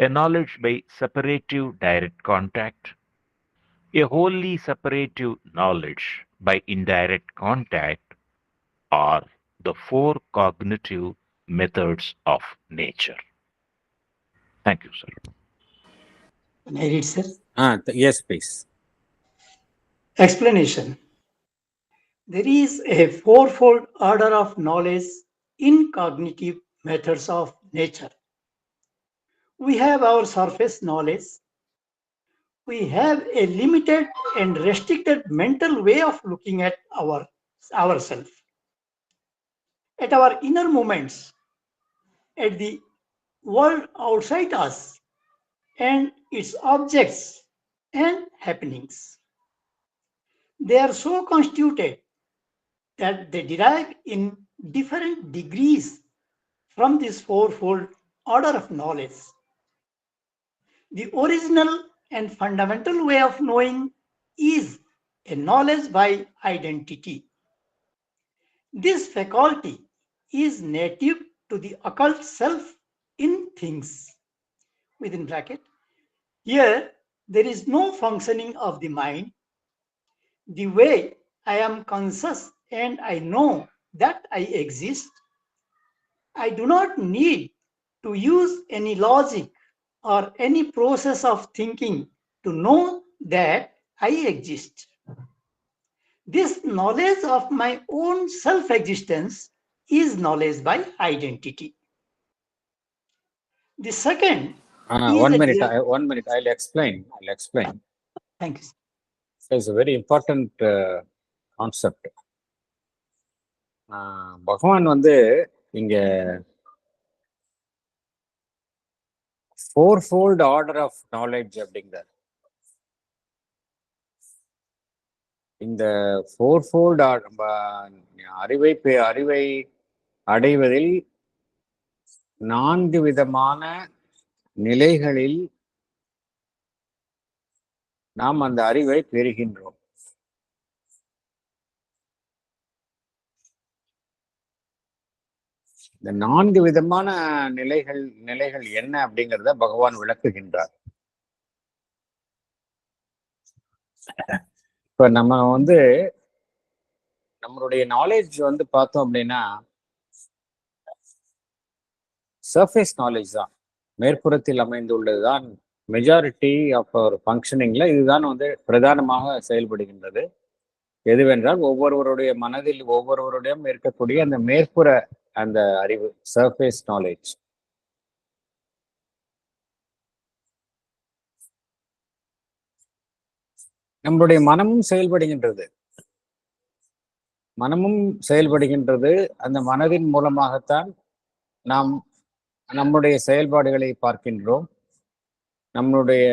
a knowledge by separative direct contact, a wholly separative knowledge by indirect contact, are the four cognitive methods of nature. Thank you, sir. Can I read, sir? Yes, please. Explanation. There is a fourfold order of knowledge in cognitive methods of nature. We have our surface knowledge, we have a limited and restricted mental way of looking at ourselves, at our inner moments, at the world outside us, and its objects and happenings. They are so constituted that they derive in different degrees from this fourfold order of knowledge. The original and fundamental way of knowing is a knowledge by identity. This faculty is native to the occult self in things. Within bracket, here there is no functioning of the mind. The way I am conscious and I know that I exist, I do not need to use any logic or any process of thinking to know that I exist. This knowledge of my own self-existence is knowledge by identity. The second is 1 a minute. direct- 1 minute. I'll explain. Thank you. It's a very important concept. பகவான் வந்து இங்க ஃபோர்ஃபோல்ட் order of knowledge அப்படிங்கிறார். இந்த ஃபோர்ஃபோல்ட் அறிவை அடைவதில் 4 விதமான நிலைகளில் நாம் அந்த அறிவை பெறுகின்றோம். இந்த 4 விதமான நிலைகள் என்ன அப்படிங்கிறத பகவான் விளக்குகின்றார். இப்ப நம்ம வந்து நம்மளுடைய நாலேஜ் வந்து பார்த்தோம் அப்படின்னா சர்ஃபேஸ் நாலேஜ் தான், மேற்புறத்தில் அமைந்துள்ளதுதான் மெஜாரிட்டி ஆஃப் அவர் ஃபங்க்ஷனிங்ல இதுதான் வந்து பிரதானமாக செயல்படுகின்றது. எதுவென்றால் ஒவ்வொருவருடைய மனதில் ஒவ்வொருவருடையும் இருக்கக்கூடிய அந்த மேற்புற அந்த அறிவு, சர்ஃபேஸ் நாலேஜ். நம்மளுடைய மனமும் செயல்படுகின்றது. அந்த மனதின் மூலமாகத்தான் நாம் நம்முடைய செயல்பாடுகளை பார்க்கின்றோம். நம்மளுடைய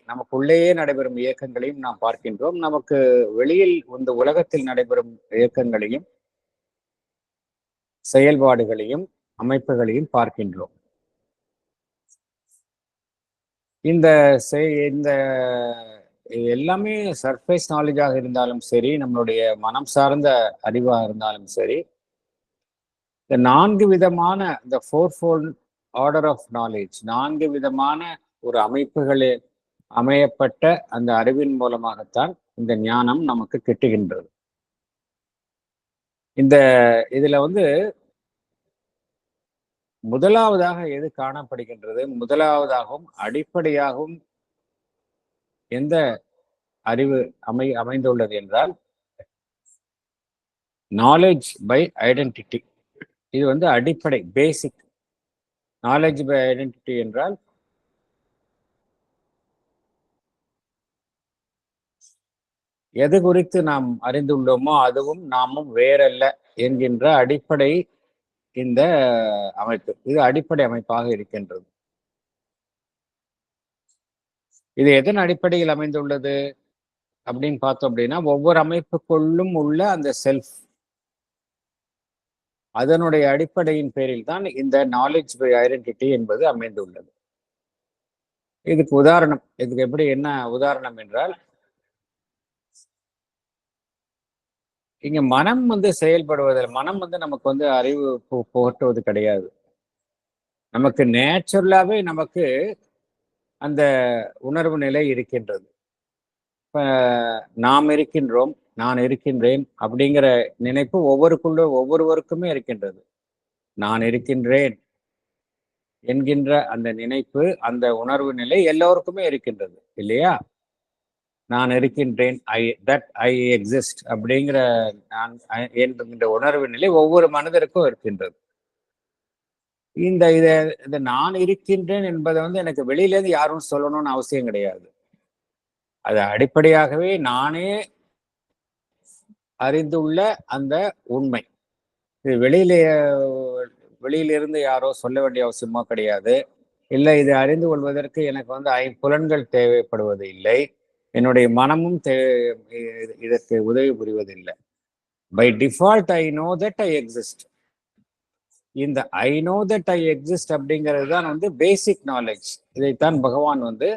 நமக்குள்ளேயே நடைபெறும் இயக்கங்களையும் நாம் பார்க்கின்றோம். நமக்கு வெளியில் இந்த உலகத்தில் நடைபெறும் இயக்கங்களையும் செயல்பாடுகளையும் அமைப்புகளையும் பார்க்கின்றோம். இந்த எல்லாமே சர்ஃபேஸ் நாலேஜாக இருந்தாலும் சரி, நம்மளுடைய மனம் சார்ந்த அறிவாக இருந்தாலும் சரி, இந்த 4 விதமான இந்த ஃபோர்ஃபோல்ட் ஆர்டர் ஆஃப் நாலேஜ், 4 விதமான ஒரு அமைப்புகளில் அமையப்பட்ட அந்த அறிவின் மூலமாகத்தான் இந்த ஞானம் நமக்கு கிட்டுகின்றது. இதுல வந்து முதலாவதாக எது காணப்படுகின்றது, முதலாவதாகவும் அடிப்படையாகவும் எந்த அறிவு அமைந்துள்ளது என்றால் நாலேஜ் பை ஐடென்டிட்டி. இது வந்து அடிப்படை, பேசிக். நாலேஜ் பை ஐடென்டிட்டி என்றால் எது குறித்து நாம் அறிந்துள்ளோமோ அதுவும் நாமும் வேறல்ல என்கின்ற அடிப்படை இந்த அமைப்பு. இது அடிப்படை அமைப்பாக இருக்கின்றது. இது எதன் அடிப்படையில் அமைந்துள்ளது அப்படின்னு பார்த்தோம் அப்படின்னா, ஒவ்வொரு அமைப்புக்குள்ளும் உள்ள அந்த செல்ஃப், அதனுடைய அடிப்படையின் பேரில் தான் இந்த நாலேஜ் பை ஐடென்டிட்டி என்பது அமைந்துள்ளது. இதுக்கு உதாரணம், இதுக்கு எப்படி என்ன உதாரணம் என்றால், இங்க மனம் வந்து செயல்படுவதில், மனம் வந்து நமக்கு வந்து அறிவு புகட்டுவது கிடையாது. நமக்கு நேச்சுரலாவே நமக்கு அந்த உணர்வு நிலை இருக்கின்றது. இப்ப நாம் இருக்கின்றோம், நான் இருக்கின்றேன் அப்படிங்கிற நினைப்பு ஒவ்வொருவருக்குமே இருக்கின்றது. நான் இருக்கின்றேன் என்கின்ற அந்த நினைப்பு, அந்த உணர்வு நிலை எல்லோருக்குமே இருக்கின்றது இல்லையா? நான் இருக்கின்றேன், ஐ எக்ஸிஸ்ட் அப்படிங்கிற நான் என்கின்ற உணர்வு நிலை ஒவ்வொரு மனிதருக்கும் இருக்கின்றது. இந்த நான் இருக்கின்றேன் என்பதை வந்து எனக்கு வெளியில இருந்து யாரும் சொல்லணும்னு அவசியம் கிடையாது. அது அடிப்படையாகவே நானே அறிந்துள்ள அந்த உண்மை. இது வெளியிலிருந்து யாரோ சொல்ல வேண்டிய அவசியமோ கிடையாது. இல்லை, இதை அறிந்து கொள்வதற்கு எனக்கு வந்து ஐம்புலன்கள் தேவைப்படுவது இல்லை. என்னுடைய மனமும் இதற்கு உதவி புரிவதில்லை. By default I know that I exist. இந்த I know that I exist அப்படிங்கிறது தான் வந்து பேசிக் நாலேஜ். இதைத்தான் பகவான் வந்து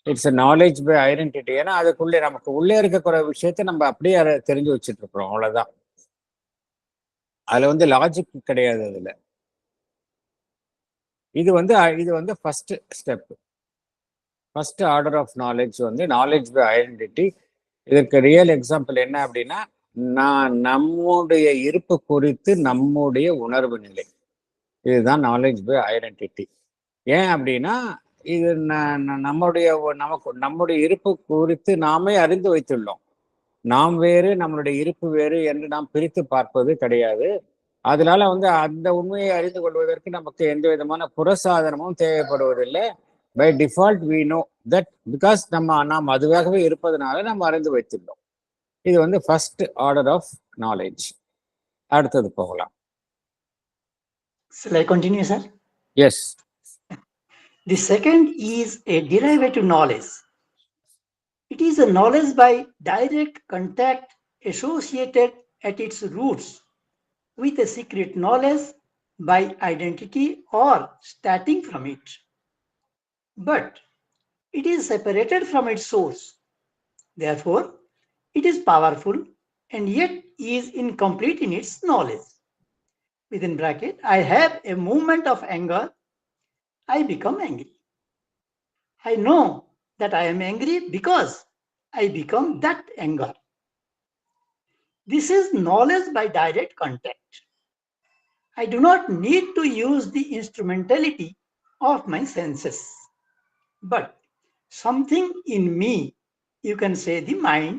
இட்ஸ் நாலேஜ் பை ஐடென்டிட்டி. ஏன்னா அதுக்குள்ளே நமக்கு உள்ளே இருக்கக்கூடிய விஷயத்தை நம்ம அப்படியே தெரிஞ்சு வச்சுட்டு இருக்கிறோம், அவ்வளவுதான். அதுல வந்து லாஜிக் கிடையாது. அதுல இது வந்து first step, first order of knowledge வந்து நாலேஜ் பை ஐடென்டிட்டி. இதற்கு ரியல் எக்ஸாம்பிள் என்ன அப்படின்னா, நம்முடைய இருப்பு குறித்து நம்முடைய உணர்வு நிலை, இதுதான் நாலேஜ் பை ஐடென்டிட்டி. ஏன் அப்படின்னா இது நம்முடைய இருப்பு குறித்து நாமே அறிந்து வைத்துள்ளோம். நாம் வேறு நம்மளுடைய இருப்பு வேறு என்று நாம் பிரித்து பார்ப்பது கிடையாது. அதனால வந்து அந்த உண்மையை அறிந்து கொள்வதற்கு நமக்கு எந்த விதமான புறசாதனமும் தேவைப்படுவதில்லை. By default we know that, because நாம் அதுவாகவே இருப்பதனால நம்ம அறிந்து வைத்துள்ளோம். இது வந்து ஃபர்ஸ்ட் ஆர்டர் ஆஃப் நாலேஜ். அடுத்தது போகலாம். Shall I continue, sir? Yes. The second is a derivative knowledge. It is a knowledge by direct contact associated at its roots with a secret knowledge by identity or starting from it. But it is separated from its source. Therefore, it is powerful and yet is incomplete in its knowledge. Within bracket, I have a moment of anger, I become angry. I know that I am angry because I become that anger. This is knowledge by direct contact. I do not need to use the instrumentality of my senses, but something in me, you can say the mind,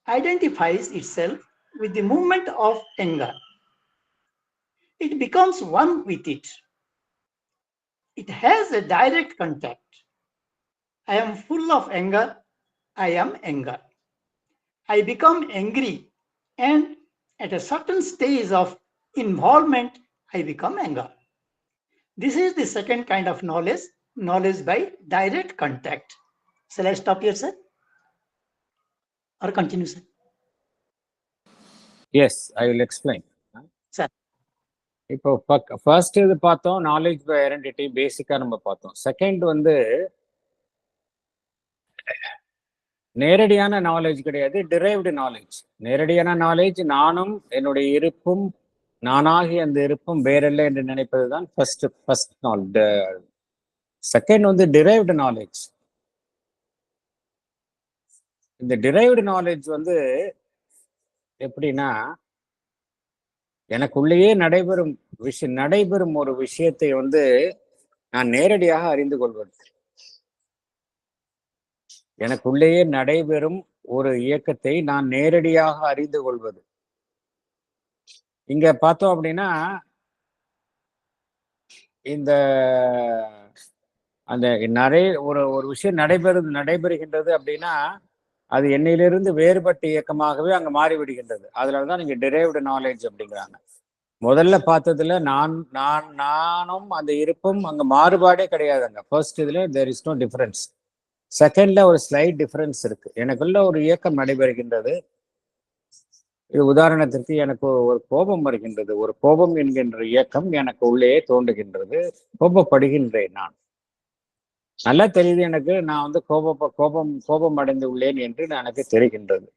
identifies itself with the movement of anger. It becomes one with it. It has a direct contact. I am full of anger, I am anger. I become angry, and at a certain stage of involvement, I become anger. This is the second kind of knowledge, knowledge by direct contact. Shall I stop here, sir? Or continue, sir? Yes, I will explain. Sir. இப்போ first இது பார்த்தோம், knowledge by identity பேசிக்கா நம்ம பார்த்தோம். Second வந்து நேரடியான knowledge கிடையாது, derived knowledge. நேரடியான நாலேஜ் நானும் என்னுடைய இருப்பும் நானாகி அந்த இருப்பும் வேறல்ல என்று நினைப்பது தான் ஃபர்ஸ்ட் நாலேஜ். செகண்ட் வந்து டிரைவ்டு நாலேஜ். இந்த டிரைவ்டு நாலேஜ் வந்து எப்படின்னா, எனக்குள்ளேயே நடைபெறும் ஒரு விஷயத்தை வந்து நான் நேரடியாக அறிந்து கொள்வது. எனக்குள்ளேயே நடைபெறும் ஒரு இயக்கத்தை நான் நேரடியாக அறிந்து கொள்வது. இங்க பார்த்தோம் அப்படின்னா, இந்த அந்த ஒரு விஷயம் நடைபெறுகின்றது அப்படின்னா, அது என்னிலிருந்து வேறுபட்ட இயக்கமாகவே அங்க மாறிவிடுகின்றது. அதனாலதான் நீங்க டிரைவ்டு நாலேஜ் அப்படிங்கிறாங்க. முதல்ல பார்த்ததுல நானும் அந்த இருப்பும் அங்க மாறுபாடே கிடையாது. அங்க ஃபர்ஸ்ட் இதுல தேர் இஸ் நோ டிஃபரன்ஸ். செகண்ட்ல ஒரு ஸ்லைட் டிஃபரன்ஸ் இருக்கு. எனக்குள்ள ஒரு இயக்கம் நடைபெறுகின்றது. இது உதாரணத்திற்கு எனக்கு ஒரு கோபம் வருகின்றது. ஒரு கோபம் என்கின்ற இயக்கம் எனக்கு உள்ளே தோன்றுகின்றது. கோபப்படுகின்றேன். நான் நல்லா தெரியுது எனக்கு, நான் வந்து கோபம் அடைந்து உள்ளேன் என்று எனக்கு தெரிகின்றது.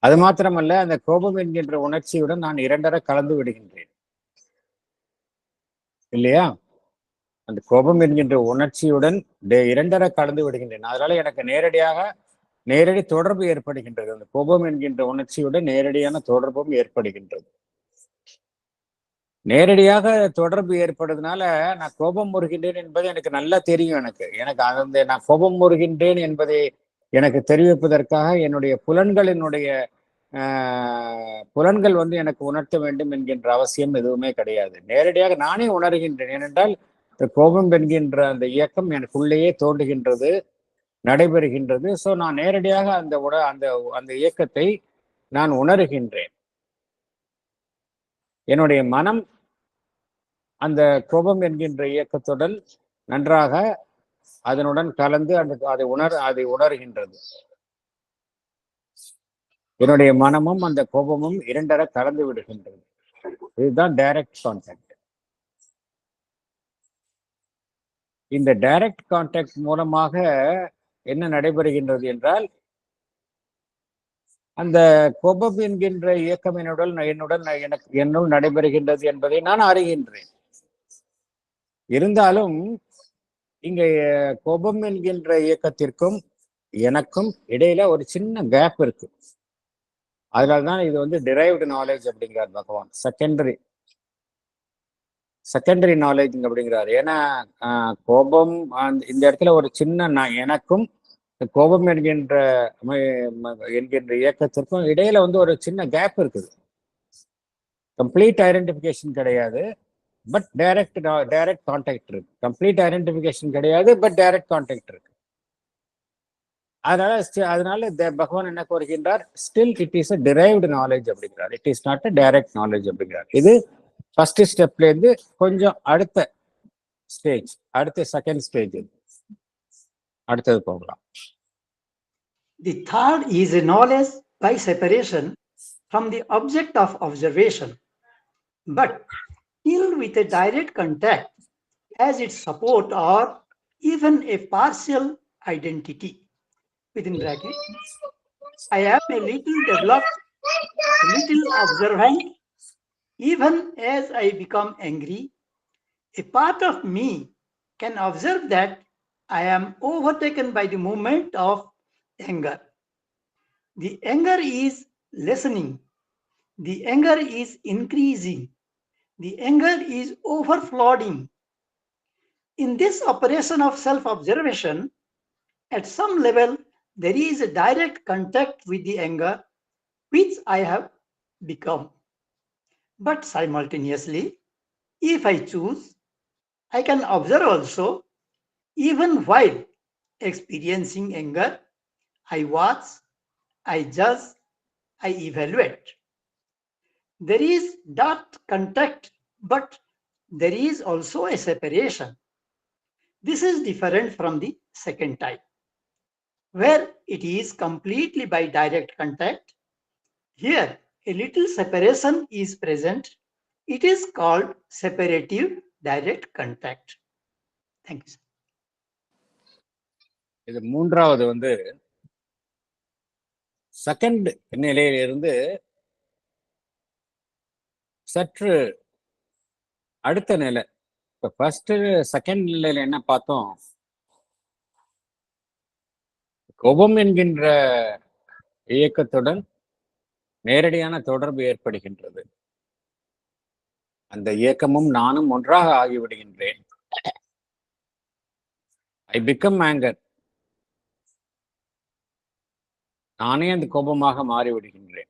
அது மாத்திரமல்ல, அந்த கோபம் என்கின்ற உணர்ச்சியுடன் நான் இரண்டரை கலந்து விடுகின்றேன் இல்லையா? அந்த கோபம் என்கின்ற உணர்ச்சியுடன் இரண்டரை கலந்து விடுகின்றேன். அதனால எனக்கு நேரடி தொடர்பு ஏற்படுகின்றது. அந்த கோபம் என்கின்ற உணர்ச்சியுடன் நேரடியான தொடர்பும் ஏற்படுகின்றது. நேரடியாக தொடர்பு ஏற்படுறதுனால நான் கோபம் முறுகின்றேன் என்பது எனக்கு நல்லா தெரியும். எனக்கு நான் கோபம் முறுகின்றேன் என்பதை எனக்கு தெரிவிப்பதற்காக என்னுடைய புலன்களினுடைய புலன்கள் வந்து எனக்கு உணர்த்த வேண்டும் என்கின்ற அவசியம் எதுவுமே கிடையாது. நேரடியாக நானே உணர்கின்றேன். ஏனென்றால் இந்த கோபம் என்கின்ற அந்த இயக்கம் எனக்குள்ளேயே தோன்றுகின்றது, நடைபெறுகின்றது. ஸோ நான் நேரடியாக அந்த அந்த அந்த இயக்கத்தை நான் உணர்கின்றேன். என்னுடைய மனம் அந்த கோபம் என்கின்ற இயக்கத்துடன் நன்றாக அதனுடன் கலந்து அதை உணர்கின்றது. என்னுடைய மனமும் அந்த கோபமும் இரண்டர கலந்து விடுகின்றது. இதுதான் டைரக்ட் கான்டாக்ட். இந்த டைரக்ட் கான்டாக்ட் மூலமாக என்ன நடைபெறுகின்றது என்றால், அந்த கோபம் என்கின்ற இயக்கம் என்னுள் நடைபெறுகின்றது என்பதை நான் அறிகின்றேன். இருந்தாலும் இங்க கோபம் என்கின்ற இயக்கத்திற்கும் எனக்கும் இடையில ஒரு சின்ன கேப் இருக்கு. அதனால்தான் இது வந்து டிரைவ்டு நாலேஜ் அப்படிங்கிறார் பகவான். செகண்டரி நாலேஜ் அப்படிங்கிறார். ஏன்னா கோபம் இந்த இடத்துல ஒரு சின்ன எனக்கும் கோபம் என்கின்ற இயக்கத்திற்கும் இடையில வந்து ஒரு சின்ன கேப் இருக்குது. கம்ப்ளீட் ஐடென்டிபிகேஷன் கிடையாது, பட் டைரக்ட் கான்டாக்ட் இருக்கு. கம்ப்ளீட் ஐடென்டிபிகேஷன் கிடையாது, பட் டைரக்ட் கான்டாக்ட் இருக்கு. அதனால பகவான் என்ன கூறுகின்றார், still it is a derived knowledge அப்படிங்கிறார். It is not a direct knowledge அப்படிங்கிறார். இது ஃபர்ஸ்ட் ஸ்டெப்ல இருந்து கொஞ்சம் அடுத்த ஸ்டேஜ், அடுத்த செகண்ட் ஸ்டேஜ், அடுத்தது போகலாம். The third is a knowledge by separation from the object of observation, but still with a direct contact as its support or even a partial identity. Within bracket, I am a little developed, a little observant. Even as I become angry, a part of me can observe that I am overtaken by the movement of anger. The anger is lessening. The anger is increasing. The anger is overflowing. In this operation of self-observation, at some level, there is a direct contact with the anger which I have become. But simultaneously, if I choose, I can observe also, even while experiencing anger, I watch, I judge, I evaluate. There is that contact, but there is also a separation. This is different from the second type, where it is completely by direct contact. Here, a little separation is present. It is called separative direct contact. Thank you, sir. இது மூன்றாவது வந்து second நிலையிலிருந்து சற்று அடுத்த நிலை. இப்ப first second நிலையில என்ன பார்த்தோம், கோபம் என்கின்ற இயக்கத்துடன் நேரடியான தொடர்பு ஏற்படுகின்றது. அந்த இயக்கமும் நானும் ஒன்றாக ஆகிவிடுகின்றேன். I become anchor. நானே அந்த கோபமாக மாறிவிடுகின்றேன்.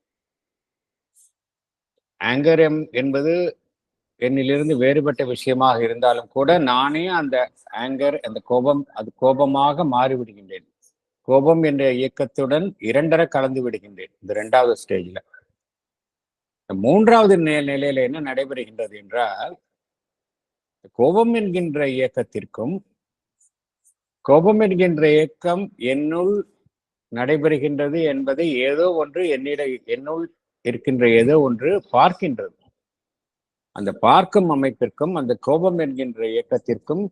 ஆங்கர் என்பது என்னிலிருந்து வேறுபட்ட விஷயமாக இருந்தாலும் கூட நானே அந்த ஆங்கர், அந்த கோபம், அது கோபமாக மாறிவிடுகின்றேன். கோபம் என்ற இயக்கத்துடன் இரண்டரை கலந்து விடுகின்றேன். இந்த இரண்டாவது ஸ்டேஜ்ல. மூன்றாவது நிலையில என்ன நடைபெறுகின்றது என்றால், கோபம் என்கின்ற இயக்கத்திற்கும் கோபம் என்கின்ற இயக்கம் என்னுள் நடைபெறுகின்றது என்பதை ஏதோ ஒன்று என்னுள் இருக்கின்ற ஏதோ ஒன்று பார்க்கின்றது. அந்த பார்க்கும் அமைப்பிற்கும் அந்த கோபம் என்கின்ற இயக்கத்திற்கும்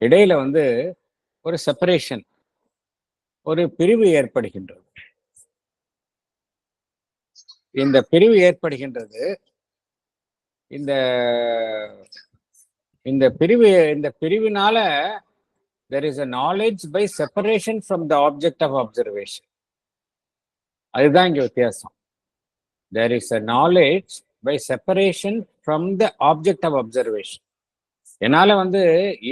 இடையில வந்து ஒரு செப்பரேஷன், ஒரு பிரிவு ஏற்படுகின்றது. இந்த பிரிவு ஏற்படுகின்றது. இந்த பிரிவினால there is a knowledge by separation from the object of observation. அதுதான் இங்க வித்தியாசம். There is a knowledge by separation from the object of observation. என்னால வந்து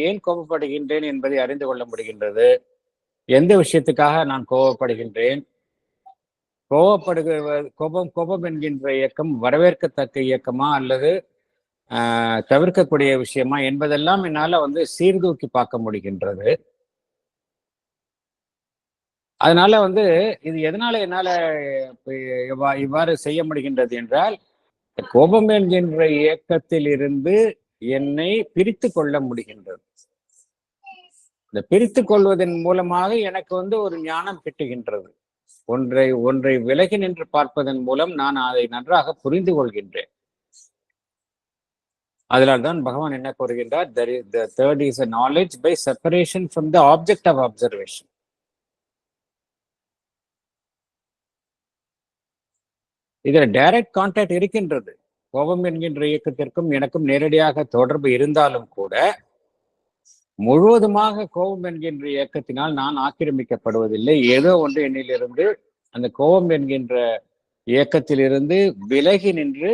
ஏன் கோபப்படுகின்றேன் என்பதை அறிந்து கொள்ள முடிகின்றது. எந்த விஷயத்துக்காக நான் கோபப்படுகின்றேன், கோபம் என்கின்ற இயக்கம் வரவேற்கத்தக்க இயக்கமா அல்லது தவிர்க்கக்கூடிய விஷயமா என்பதெல்லாம் என்னால சீர்தூக்கி பார்க்க முடிகின்றது. அதனால இது எதனால என்னால இவ்வாறு செய்ய முடிகின்றது என்றால், கோபம் என்கின்ற இயக்கத்தில் இருந்து என்னை பிரித்து கொள்ள முடிகின்றது. இந்த பிரித்து கொள்வதன் மூலமாக எனக்கு ஒரு ஞானம் கிட்டுகின்றது. ஒன்றை விலகி நின்று பார்ப்பதன் மூலம் நான் அதை நன்றாக புரிந்து கொள்கின்றேன். அதனால்தான் பகவான் என்ன கூறுகின்றார், the third is a knowledge by separation from the object of observation. இதுல டைரக்ட் கான்டாக்ட் இருக்கின்றது. கோபம் என்கின்ற இயக்கத்திற்கும் எனக்கும் நேரடியாக தொடர்பு இருந்தாலும் கூட முழுவதுமாக கோபம் என்கின்ற இயக்கத்தினால் நான் ஆக்கிரமிக்கப்படுவதில்லை. ஏதோ ஒன்று என்னிலிருந்து அந்த கோபம் என்கின்ற இயக்கத்திலிருந்து விலகி நின்று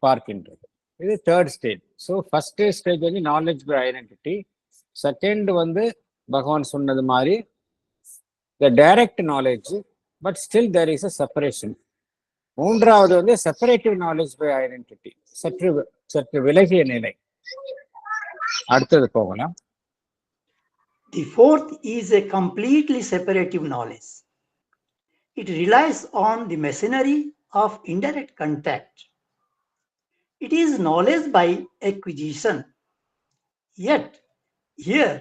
பார்க்கின்றது. இது third stage. So first stage knowledge by identity. Second பகவான் சொன்னது மாதிரி the direct knowledge, but still there is a separation. மூன்றாவது செப்பரேட்டிவ் நாலேஜ் பை ஐடென்டிட்டி, சற்று விலகிய நிலை. அடுத்தது போகலாம். The fourth is a completely separative knowledge. It relies on the machinery of indirect contact. It is knowledge by acquisition. Yet, here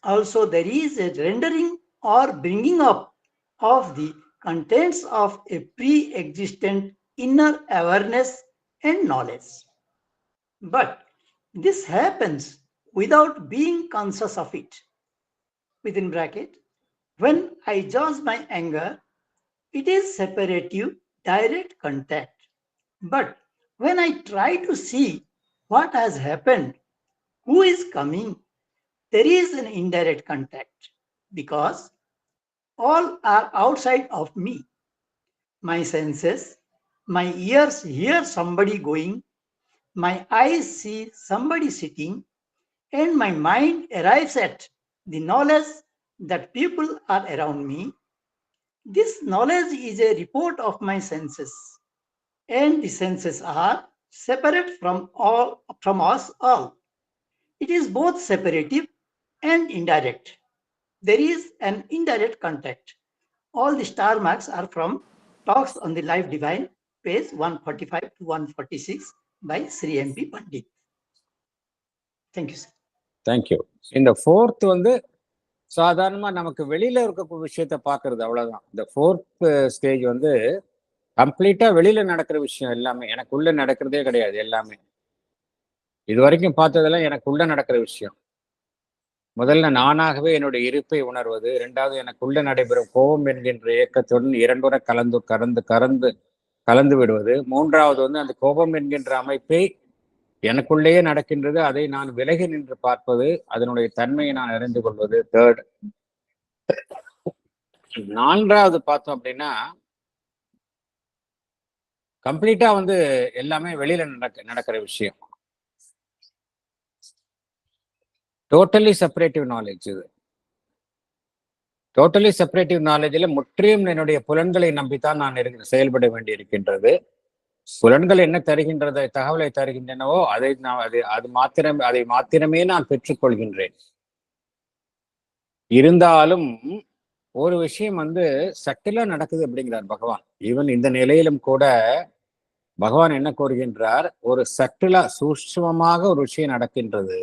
also there is a rendering or bringing up of the contents of a pre-existent inner awareness and knowledge. But this happens without being conscious of it. Within bracket, when I judge my anger, it is separative direct contact. But when I try to see what has happened, who is coming, there is an indirect contact, because all are outside of me. My senses, my ears hear somebody going, my eyes see somebody sitting, and my mind arrives at the knowledge that people are around me. This knowledge is a report of my senses, and the senses are separate from us all. It is both separative and indirect. There is an indirect contact. All the star marks are from Talks on the Life Divine, page 145 to 146 by Sri M.P. Pandit. Thank you, sir. Thank you. இந்த fourth சாதாரணமா நமக்கு வெளியில இருக்க விஷயத்த பாக்குறது, அவ்வளவுதான். இந்த fourth stage கம்ப்ளீட்டா வெளியில நடக்கிற விஷயம் எல்லாமே, எனக்குள்ள நடக்கிறதே கிடையாது. எல்லாமே இது வரைக்கும் பார்த்ததெல்லாம் எனக்குள்ள நடக்கிற விஷயம். முதல்ல நானாகவே என்னுடைய இருப்பை உணர்வது, இரண்டாவது எனக்குள்ள நடைபெறும் கோபம் என்கின்ற இயக்கத்துடன் இரண்டுற கலந்து விடுவது, மூன்றாவது அந்த கோபம் என்கின்ற அமைப்பை எனக்குள்ளேயே நடக்கின்றது, அதை நான் விலகி நின்று பார்ப்பது, அதனுடைய தன்மையை நான் அறிந்து கொள்வது, தேர்ட். நான்காவது பார்த்தோம் அப்படின்னா கம்ப்ளீட்டா எல்லாமே வெளியில நடக்கிற விஷயம். Totally separative knowledge. இது டோட்டலி செப்பரேட்டிவ் நாலேஜ்ல முற்றிலும் என்னுடைய புலன்களை நம்பித்தான் நான் செயல்பட வேண்டி இருக்கின்றது. புலன்கள் என்ன தருகின்றதை, தகவலை தருகின்றனவோ அதை மாத்திரமே நான் பெற்றுக்கொள்கின்றேன். இருந்தாலும் ஒரு விஷயம் சட்டிலா நடக்குது அப்படிங்கிறார் பகவான். ஈவன் இந்த நிலையிலும் கூட பகவான் என்ன கூறுகின்றார், ஒரு சட்டிலா சூட்சுமமாக ஒரு விஷயம் நடக்கின்றது.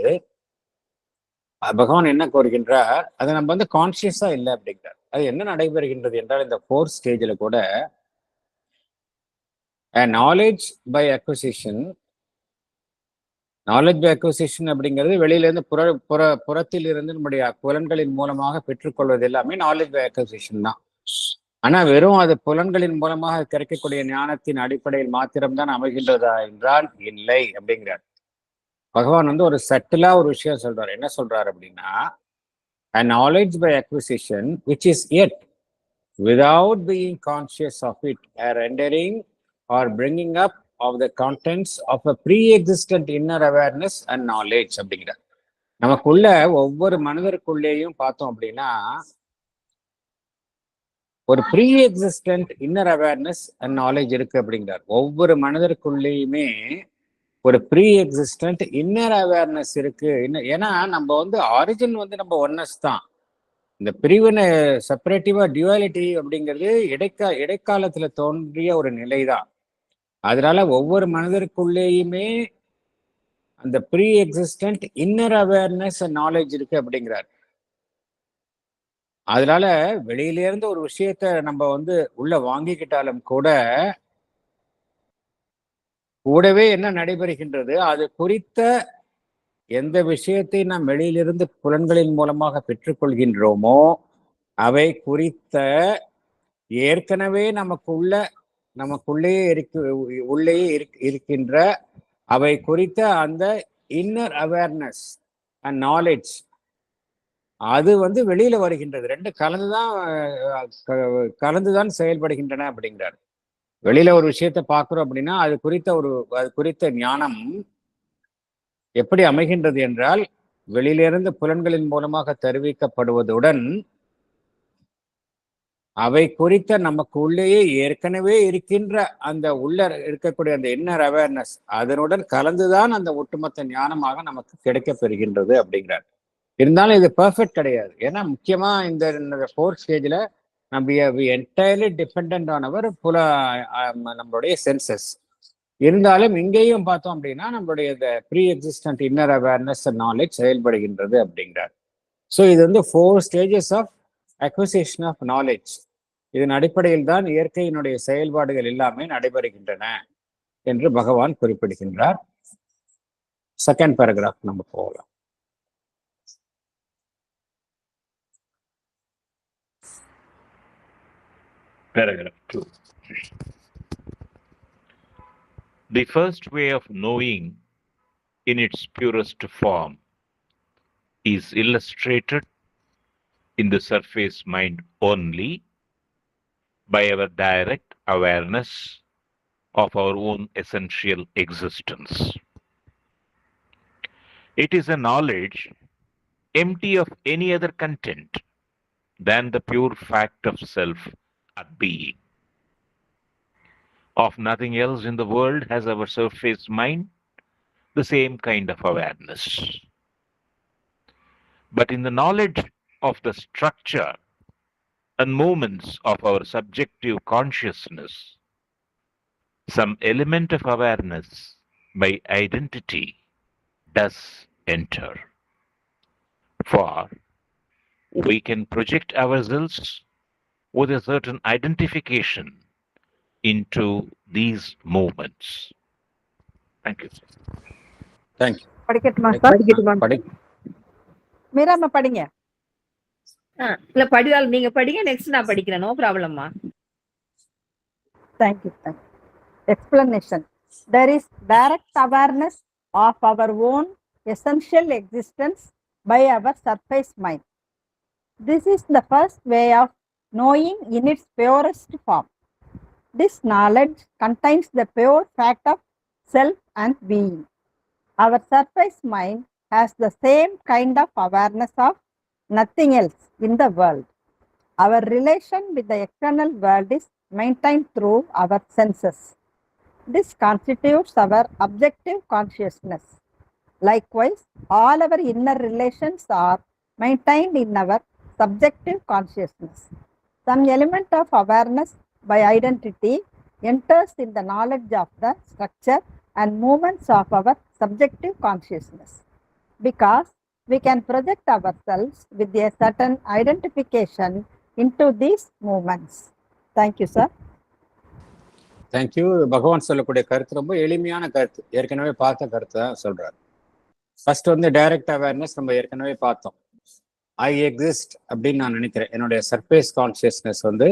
பகவான் என்ன கூறுகின்றார், அதை நம்ம கான்சியஸா இல்லை அப்படிங்கிறார். அது என்ன நடைபெறுகின்றது என்றால், இந்த ஃபோர்த் ஸ்டேஜ்ல கூட நாலேஜ் பை அக்விசிஷன் அப்படிங்கிறது வெளியில இருந்து புறத்தில் இருந்து நம்முடைய புலன்களின் மூலமாக பெற்றுக்கொள்வது எல்லாமே நாலேஜ் பை அக்விசிஷன் தான். ஆனா வெறும் அது புலன்களின் மூலமாக கிடைக்கக்கூடிய ஞானத்தின் அடிப்படையில் மாத்திரம்தான் அமைகின்றதா என்றால் இல்லை அப்படிங்கிறார் பகவான். ஒரு சட்டிலா ஒரு விஷயம் சொல்றாரு. என்ன சொல்றாரு அப்படின்னா, a knowledge by acquisition which is yet without being conscious of it a rendering or bringing up of the contents of a pre-existent inner awareness and knowledge அப்படிங்கிறார். நமக்குள்ள ஒவ்வொரு மனிதருக்குள்ளேயும் பார்த்தோம் அப்படின்னா ஒரு pre existent inner awareness and knowledge இருக்கு அப்படிங்கிறார். ஒவ்வொரு மனிதருக்குள்ளேயுமே ஒரு ப்ரீ எக்ஸிஸ்டன்ட் இன்னர் அவேர்னஸ் இருக்கு. ஏன்னா நம்ம வந்து ஆரிஜின் வந்து நம்ம ஒன்னஸ் தான். இந்த பிரிவினை செப்பரேட்டிவா டியூவாலிட்டி அப்படிங்கிறது இடைக்காலத்துல தோன்றிய ஒரு நிலை தான். அதனால ஒவ்வொரு மனிதருக்குள்ளேயுமே அந்த pre existent inner awareness and knowledge இருக்கு அப்படிங்கிறார். அதனால வெளியில இருந்து ஒரு விஷயத்த நம்ம வந்து உள்ள வாங்கிக்கிட்டாலும் கூடவே என்ன நடைபெறுகின்றது, அது குறித்த எந்த விஷயத்தை நாம் வெளியிலிருந்து புலன்களின் மூலமாக பெற்றுக்கொள்கின்றோமோ அவை குறித்த ஏற்கனவே நமக்குள்ளேயே இருக்கின்ற அவை குறித்த அந்த இன்னர் அவேர்னஸ் அண்ட் நாலேஜ் அது வந்து வெளியில வருகின்றது. ரெண்டு கலந்துதான் செயல்படுகின்றன அப்படிங்கிறார். வெளியில ஒரு விஷயத்தை பார்க்கிறோம் அப்படின்னா அது குறித்த ஞானம் எப்படி அமைகின்றது என்றால் வெளியிலிருந்து புலன்களின் மூலமாக தெரிவிக்கப்படுவதுடன் அவை குறித்த நமக்கு உள்ளேயே ஏற்கனவே இருக்கின்ற அந்த உள்ள இருக்கக்கூடிய அந்த இன்னர் அவேர்னஸ் அதனுடன் கலந்துதான் அந்த ஒட்டுமொத்த ஞானமாக நமக்கு கிடைக்க பெறுகின்றது அப்படிங்கிறார். இருந்தாலும் இது பெர்ஃபெக்ட் கிடையாது. ஏன்னா முக்கியமா இந்த 4th ஸ்டேஜ்ல நம்ம என்டையர்லி டிபெண்ட் ஆன் அவர் நம்மளுடைய சென்சஸ். இருந்தாலும் இங்கேயும் பார்த்தோம் அப்படின்னா நம்மளுடைய இந்த pre existent inner awareness and knowledge செயல்படுகின்றது அப்படிங்கிறார். ஸோ இது வந்து 4 stages of acquisition of knowledge. இதன் அடிப்படையில் தான் இயற்கையினுடைய செயல்பாடுகள் எல்லாமே நடைபெறுகின்றன என்று பகவான் குறிப்பிடுகின்றார். செகண்ட் பேராகிராஃப் நம்ம போகலாம். Paragraph 2. The first way of knowing in its purest form is illustrated in the surface mind only by our direct awareness of our own essential existence. It is a knowledge empty of any other content than the pure fact of self at being. Of nothing else in the world has our surface mind the same kind of awareness. But in the knowledge of the structure and movements of our subjective consciousness, some element of awareness by identity does enter. For we can project ourselves with a certain identification into these movements. Thank you. Thank you. படிக்கட்டுமா sir? மீராமா படிங்க. இல்ல படிதால் நீங்க படிங்க, next நான் படிக்கிறேன். No ப்ராப்ளம்மா. Thank you. Explanation. There is direct awareness of our own essential existence by our surface mind. This is the first way of knowing in its purest form. This knowledge contains the pure fact of self and being. Our surface mind has the same kind of awareness of nothing else in the world. Our relation with the external world is maintained through our senses. This constitutes our objective consciousness. Likewise, all our inner relations are maintained in our subjective consciousness. Some element of awareness by identity enters in the knowledge of the structure and movements of our subjective consciousness, because we can project ourselves with a certain identification into these movements. Thank you, sir. Thank you. பகவான் சொல்லக்கூடிய கருத்து ரொம்ப எளிமையான கருத்து. ஏற்கனவே பார்த்த கருத்து தான் சொல்றாரு. ஃபர்ஸ்ட் வந்து டைரக்ட் அவேர்னஸ் நம்ம ஏற்கனவே பார்த்தோம். ஐ எக்ஸிஸ்ட் அப்படின்னு நான் நினைக்கிறேன். என்னுடைய சர்ஃபேஸ் கான்சியஸ்னஸ் வந்து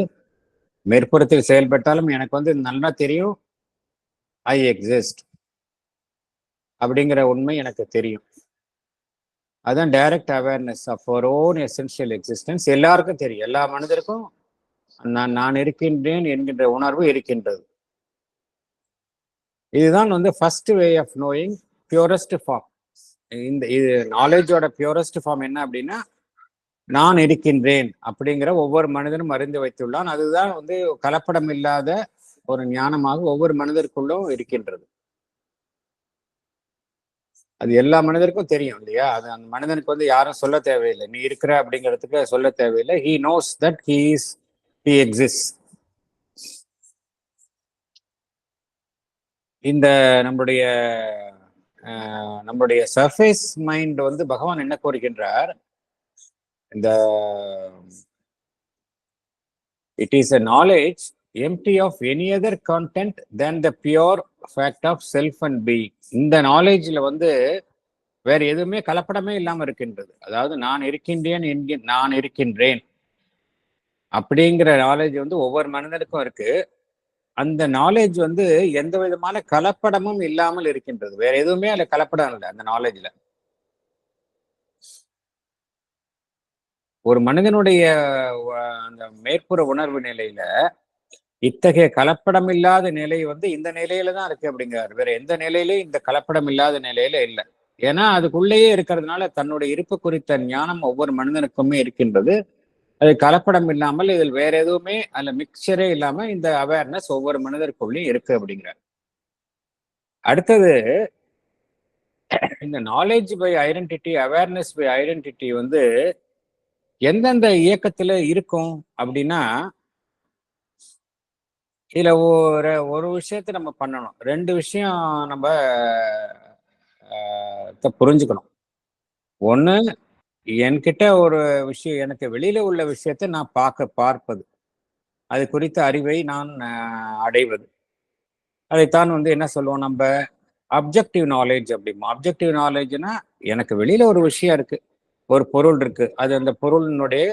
மேற்புறத்தில் செயல்பட்டாலும் எனக்கு வந்து நல்லா தெரியும் ஐ எக்ஸிஸ்ட் அப்படிங்கிற உண்மை எனக்கு தெரியும். அதுதான் direct awareness of our own essential existence. எல்லாருக்கும் தெரியும், எல்லா மனிதருக்கும் நான் இருக்கின்றேன் என்கின்ற உணர்வு இருக்கின்றது. இதுதான் வந்து first way of knowing purest form. இது நாலேஜோட பியூரஸ்ட் ஃபார்ம் என்ன அப்படின்னா நான் இருக்கின்றேன் அப்படிங்கிற ஒவ்வொரு மனிதனும் அறிந்து வைத்துள்ளான். அதுதான் வந்து கலப்படம் இல்லாத ஒரு ஞானமாக ஒவ்வொரு மனிதருக்குள்ளும் இருக்கின்றது. அது எல்லா மனிதருக்கும் தெரியும் இல்லையா? அது அந்த மனிதனுக்கு வந்து யாரும் சொல்ல தேவையில்லை, நீ இருக்கிற அப்படிங்கிறதுக்கு சொல்ல தேவையில்லை. He knows that he exist. இந்த நம்மளுடைய சர்ஃபேஸ் மைண்ட் வந்து பகவான் என்ன கோருகின்றார், இந்த it is a knowledge empty of any other content than the pure fact of self and being. இந்த நாலேஜ்ல வந்து வேற எதுவுமே கலப்படமே இல்லாம இருக்கின்றது. அதாவது நான் இருக்கின்றேன் அப்படிங்கிற நாலேஜ் வந்து ஒவ்வொரு மனிதனுக்கும் இருக்கு. அந்த நாலேஜ் வந்து எந்த விதமான கலப்படமும் இல்லாமல் இருக்கின்றது. வேற எதுவுமே அதுல கலப்படம் இல்லை அந்த நாலேஜ்ல. ஒரு மனிதனுடைய அந்த மேற்புற உணர்வு நிலையில இத்தகைய கலப்படம் இல்லாத நிலை வந்து இந்த நிலையில தான் இருக்கு அப்படிங்கிறார். வேற எந்த நிலையிலையும் இந்த கலப்படம் இல்லாத நிலையில இல்லை. ஏன்னா அதுக்குள்ளேயே இருக்கிறதுனால தன்னுடைய இருப்பு குறித்த ஞானம் ஒவ்வொரு மனிதனுக்குமே இருக்கின்றது. அது கலப்படம் இல்லாமல் இதில் வேற எதுவுமே அதுல மிக்சரே இல்லாம இந்த அவேர்னஸ் ஒவ்வொரு மனிதருக்குள்ளேயும் இருக்கு அப்படிங்கிறார். அடுத்தது இந்த knowledge by identity, awareness by identity வந்து எந்தெந்த இயக்கத்துல இருக்கும் அப்படின்னா, இதுல ஒரு விஷயத்த நம்ம பண்ணணும். 2 விஷயம் நம்ம புரிஞ்சுக்கணும். ஒண்ணு, என்கிட்ட ஒரு விஷயம், எனக்கு வெளியில உள்ள விஷயத்தை நான் பார்ப்பது, அது குறித்த அறிவை நான் அடைவது. அதைத்தான் வந்து என்ன சொல்லுவோம் நம்ம, அப்ஜெக்டிவ் நாலேஜ் அப்படிமா. அப்ஜெக்டிவ் நாலேஜ்னா எனக்கு வெளியில ஒரு விஷயம் இருக்கு, ஒரு பொருள் இருக்கு, அது அந்த பொருளினுடைய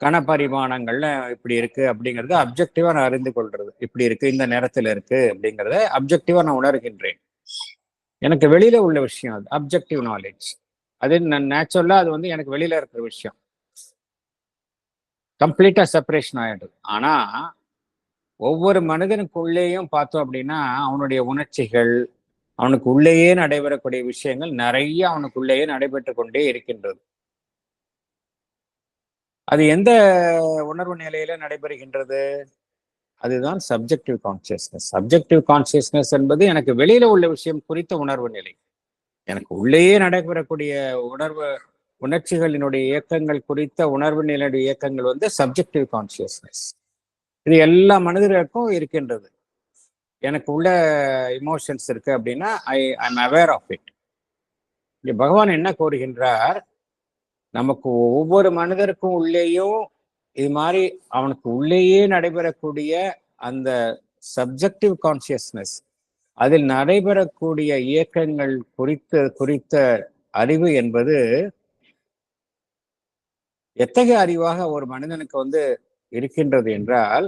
கனபரிமாணங்கள்ல இப்படி இருக்கு அப்படிங்கறத அப்ஜெக்டிவா நான் அறிந்து கொள்றது. இப்படி இருக்கு, இந்த நேரத்துல இருக்கு அப்படிங்கறத அப்ஜெக்டிவா நான் உணர்கின்றேன். எனக்கு வெளியில உள்ள விஷயம் அது அப்ஜெக்டிவ் நாலேஜ். அது நேச்சுரலா அது வந்து எனக்கு வெளியில இருக்கிற விஷயம், கம்ப்ளீட்டா செப்பரேஷன் ஆயிடுது. ஆனா ஒவ்வொரு மனிதனுக்குள்ளேயும் பார்த்தோம் அப்படின்னா அவனுடைய உணர்ச்சிகள், அவனுக்கு உள்ளேயே நடைபெறக்கூடிய விஷயங்கள் நிறைய அவனுக்குள்ளேயே நடைபெற்று கொண்டே இருக்கின்றது. அது எந்த உணர்வு நிலையில நடைபெறுகின்றது? அதுதான் சப்ஜெக்டிவ் கான்சியஸ்னஸ். சப்ஜெக்டிவ் கான்சியஸ்னஸ் என்பது எனக்கு வெளியில உள்ள விஷயம் குறித்த உணர்வு நிலை. எனக்கு உள்ளேயே நடைபெறக்கூடிய உணர்ச்சிகளினுடைய இயக்கங்கள் குறித்த உணர்வு நிலையுடைய இயக்கங்கள் வந்து சப்ஜெக்டிவ் கான்சியஸ்னஸ். இது எல்லா மனிதர்களுக்கும் இருக்கின்றது. எனக்கு உள்ள இமோஷன்ஸ் இருக்கு அப்படின்னா ஐம் அவேர் ஆஃப் இட். இங்க பகவான் என்ன கோருகின்றார், நமக்கு ஒவ்வொரு மனிதருக்கும் உள்ளேயும் இது மாதிரி அவனுக்கு உள்ளேயே நடைபெறக்கூடிய அந்த சப்ஜெக்டிவ் கான்சியஸ்னஸ், அதில் நடைபெறக்கூடிய இயக்கங்கள் குறித்த அறிவு என்பது எத்தகைய அறிவாக ஒரு மனிதனுக்கு வந்து இருக்கின்றது என்றால்,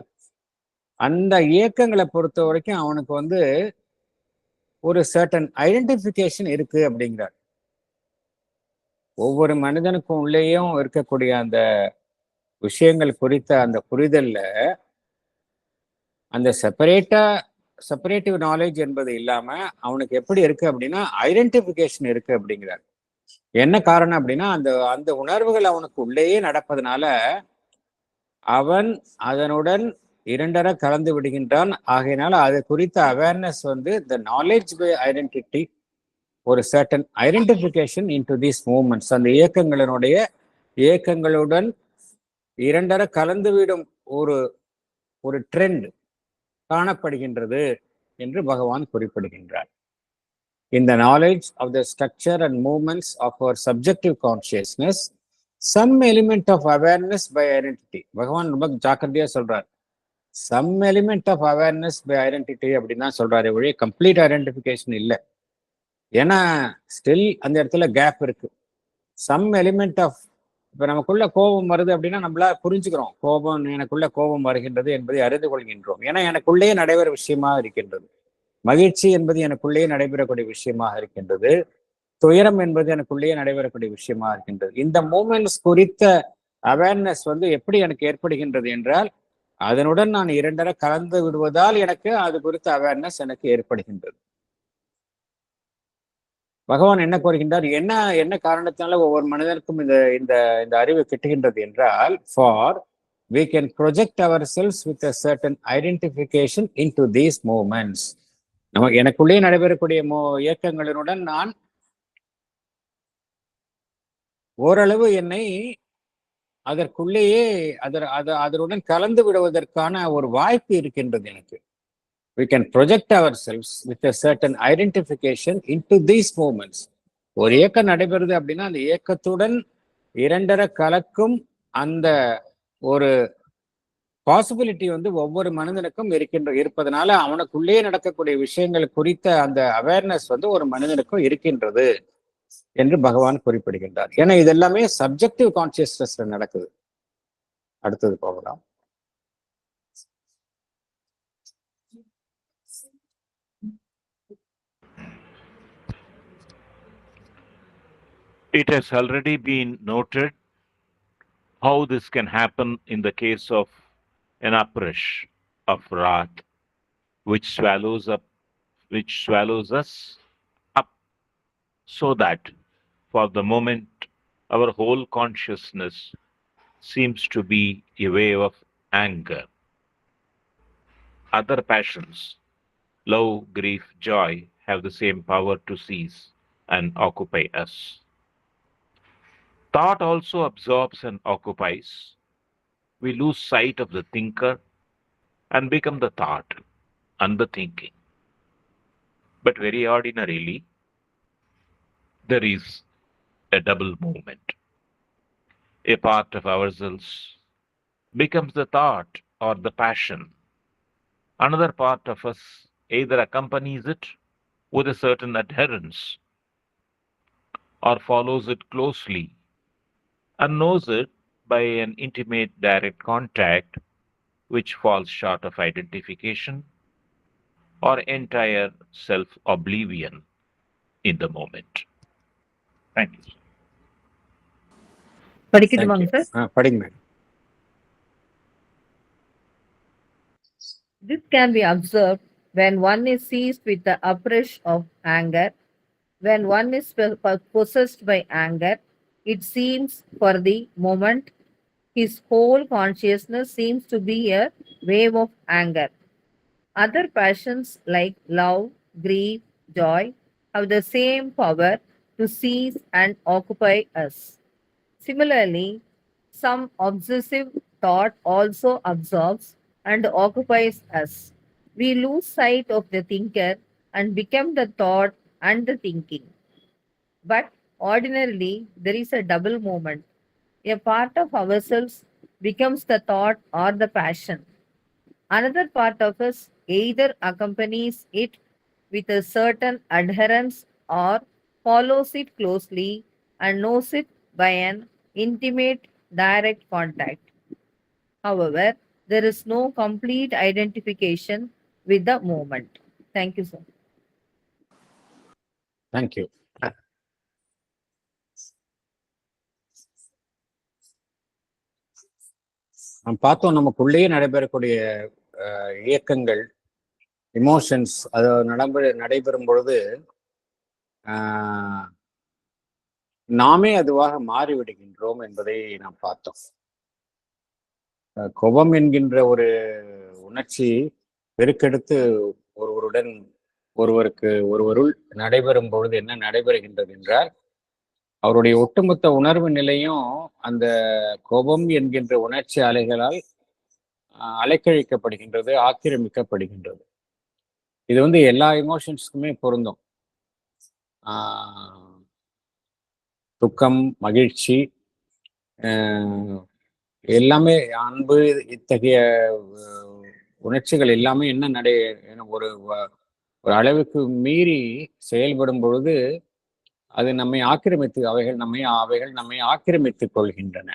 அந்த இயக்கங்களை பொறுத்த வரைக்கும் அவனுக்கு வந்து ஒரு சர்டன் ஐடென்டிஃபிகேஷன் இருக்கு அப்படிங்கிறார். ஒவ்வொரு மனிதனுக்கும் உள்ளேயும் இருக்கக்கூடிய அந்த விஷயங்கள் குறித்த அந்த புரிதல்ல அந்த செப்பரேட்டிவ் நாலேஜ் என்பது இல்லாம அவனுக்கு எப்படி இருக்கு அப்படின்னா ஐடென்டிஃபிகேஷன் இருக்கு அப்படிங்கிறார். என்ன காரணம் அப்படின்னா அந்த உணர்வுகள் அவனுக்கு உள்ளேயே நடப்பதனால அவன் அதனுடன் இரண்டர கலந்து விடுகின்றான். ஆகையினால அது குறித்த அவேர்னஸ் வந்து த நாலேஜ் பை ஐடென்டிட்டி, ஒரு certain identification into these moments, அந்த இயக்கங்களுடன் இரண்டர கலந்துவிடும் ஒரு ட்ரெண்ட் காணப்படுகின்றது என்று பகவான் குறிப்பிடுகின்றார். In the knowledge of the structure and movements of our subjective consciousness, some element of awareness by identity. பகவான் ரொம்ப ஜாக்கிரதையா சொல்றார். Some element of awareness by identity அப்படின்னு தான் சொல்றாரு, ஒழிய கம்ப்ளீட் ஐடென்டிஃபிகேஷன் இல்லை. ஏன்னா ஸ்டில் அந்த இடத்துல கேப் இருக்கு. சம் எலிமெண்ட் ஆஃப், இப்ப நமக்குள்ள கோபம் வருது அப்படின்னா நம்மளா புரிஞ்சுக்கிறோம், எனக்குள்ள கோபம் வருகின்றது என்பதை அறிந்து கொள்கின்றோம். ஏன்னா எனக்குள்ளேயே நடைபெற விஷயமாக இருக்கின்றது. மகிழ்ச்சி என்பது எனக்குள்ளேயே நடைபெறக்கூடிய விஷயமாக இருக்கின்றது. துயரம் என்பது எனக்குள்ளேயே நடைபெறக்கூடிய விஷயமா இருக்கின்றது. இந்த மூமெண்ட்ஸ் குறித்த அவேர்னஸ் வந்து எப்படி எனக்கு ஏற்படுகின்றது என்றால், அதனுடன் நான் இரண்டர கலந்து விடுவதால் எனக்கு அது குறித்த அவேர்னஸ் எனக்கு ஏற்படுகின்றது. பகவான் என்ன கூறுகின்றார், என்ன என்ன காரணத்தினால ஒவ்வொரு மனிதனுக்கும் இந்த இந்த இந்த அறிவு கிட்டுகின்றது என்றால், for we can project ourselves with a certain identification into these movements. எனக்குள்ளே நடைபெறக்கூடிய இயக்கங்களினுடன் நான் ஓரளவு என்னை அதற்குள்ளேயே அதனுடன் கலந்து விடுவதற்கான ஒரு வாய்ப்பு இருக்கின்றது எனக்கு. We can project ourselves with a certain identification into these movements. ஒரு இயக்கம் நடைபெறுது அப்படின்னா அந்த இயக்கத்துடன் இரண்டரை கலக்கும் அந்த ஒரு பாசிபிலிட்டி ஒவ்வொரு மனிதனுக்கும் இருப்பதனால அவனுக்குள்ளே நடக்கக்கூடிய விஷயங்கள் குறித்த அந்த அவேர்னஸ் ஒரு மனிதனுக்கும் இருக்கின்றது என்று பகவான் குறிப்பிடுகின்றார். ஏன்னா இது எல்லாமே சப்ஜெக்டிவ் கான்சியஸ்னஸ்ல நடக்குது. அடுத்தது போகலாம். It has already been noted how this can happen in the case of an uprush of wrath, which swallows us up, so that for the moment our whole consciousness seems to be a wave of anger. Other passions, love, grief, joy, have the same power to seize and occupy us. Thought also absorbs and occupies. We lose sight of the thinker and become the thought and the thinking. But very ordinarily, there is a double movement. A part of ourselves becomes the thought or the passion. Another part of us either accompanies it with a certain adherence or follows it closely and knows it by an intimate direct contact, which falls short of identification or entire self-oblivion in the moment. Thank you. படிக்கட்டுமாங்க sir? படிங்க. This can be observed when one is seized with the uprush of anger. When one is possessed by anger, it seems for the moment his whole consciousness seems to be a wave of anger. Other passions like love, grief, joy have the same power to seize and occupy us. Similarly, some obsessive thought also absorbs and occupies us. We lose sight of the thinker and become the thought and the thinking. But ordinarily, there is a double movement. A part of ourselves becomes the thought or the passion. Another part of us either accompanies it with a certain adherence or follows it closely and knows it by an intimate direct contact. However, there is no complete identification with the movement. Thank you, sir. Thank you. பார்த்தோம், நமக்குள்ளேயே நடைபெறக்கூடிய இயக்கங்கள், emotions அது நடைபெறும் பொழுது நாமே அதுவாக மாறிவிடுகின்றோம் என்பதை நாம் பார்த்தோம். கோபம் என்கின்ற ஒரு உணர்ச்சி பெருக்கெடுத்து ஒருவருள் நடைபெறும் பொழுது என்ன நடைபெறுகின்றது என்றால், அவருடைய ஒட்டுமொத்த உணர்வு நிலையும் அந்த கோபம் என்கின்ற உணர்ச்சி அலைகளால் அலைக்கழிக்கப்படுகின்றது, ஆக்கிரமிக்கப்படுகின்றது. இது எல்லா இமோஷன்ஸ்க்குமே பொருந்தும். துக்கம், மகிழ்ச்சி, எல்லாமே, அன்பு, இத்தகைய உணர்ச்சிகள் எல்லாமே ஒரு அளவுக்கு மீறி செயல்படும் பொழுது அது நம்மை அவைகள் நம்மை ஆக்கிரமித்துக் கொள்கின்றன.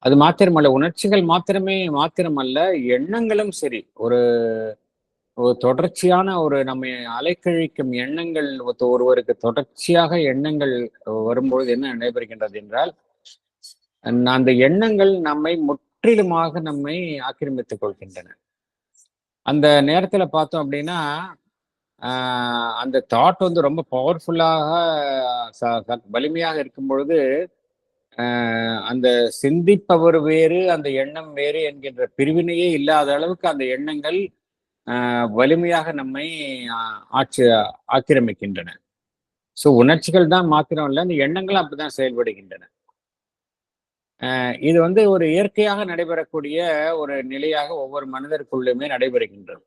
அது மாத்திரமல்ல, உணர்ச்சிகள் மாத்திரமல்ல, எண்ணங்களும் சரி. ஒரு தொடர்ச்சியான நம்மை அலைக்கழிக்கும் எண்ணங்கள், ஒருவருக்கு தொடர்ச்சியாக எண்ணங்கள் வரும்பொழுது என்ன நடைபெறுகின்றது என்றால், அந்த எண்ணங்கள் முற்றிலுமாக நம்மை ஆக்கிரமித்துக் கொள்கின்றன. அந்த நேரத்துல பார்த்தோம் அப்படின்னா, அந்த தாட் வந்து ரொம்ப பவர்ஃபுல்லாக வலிமையாக இருக்கும் பொழுது அந்த சிந்திப்பவர் வேறு அந்த எண்ணம் வேறு என்கின்ற பிரிவினையே இல்லாத அளவுக்கு அந்த எண்ணங்கள் வலிமையாக நம்மை ஆக்கிரமிக்கின்றன. ஸோ உணர்ச்சிகள் தான் மாத்திரம் இல்லை, அந்த எண்ணங்கள் அப்படிதான் செயல்படுகின்றன. இது வந்து ஒரு இயற்கையாக நடைபெறக்கூடிய ஒரு நிலையாக ஒவ்வொரு மனிதருக்குள்ளுமே நடைபெறுகின்றது.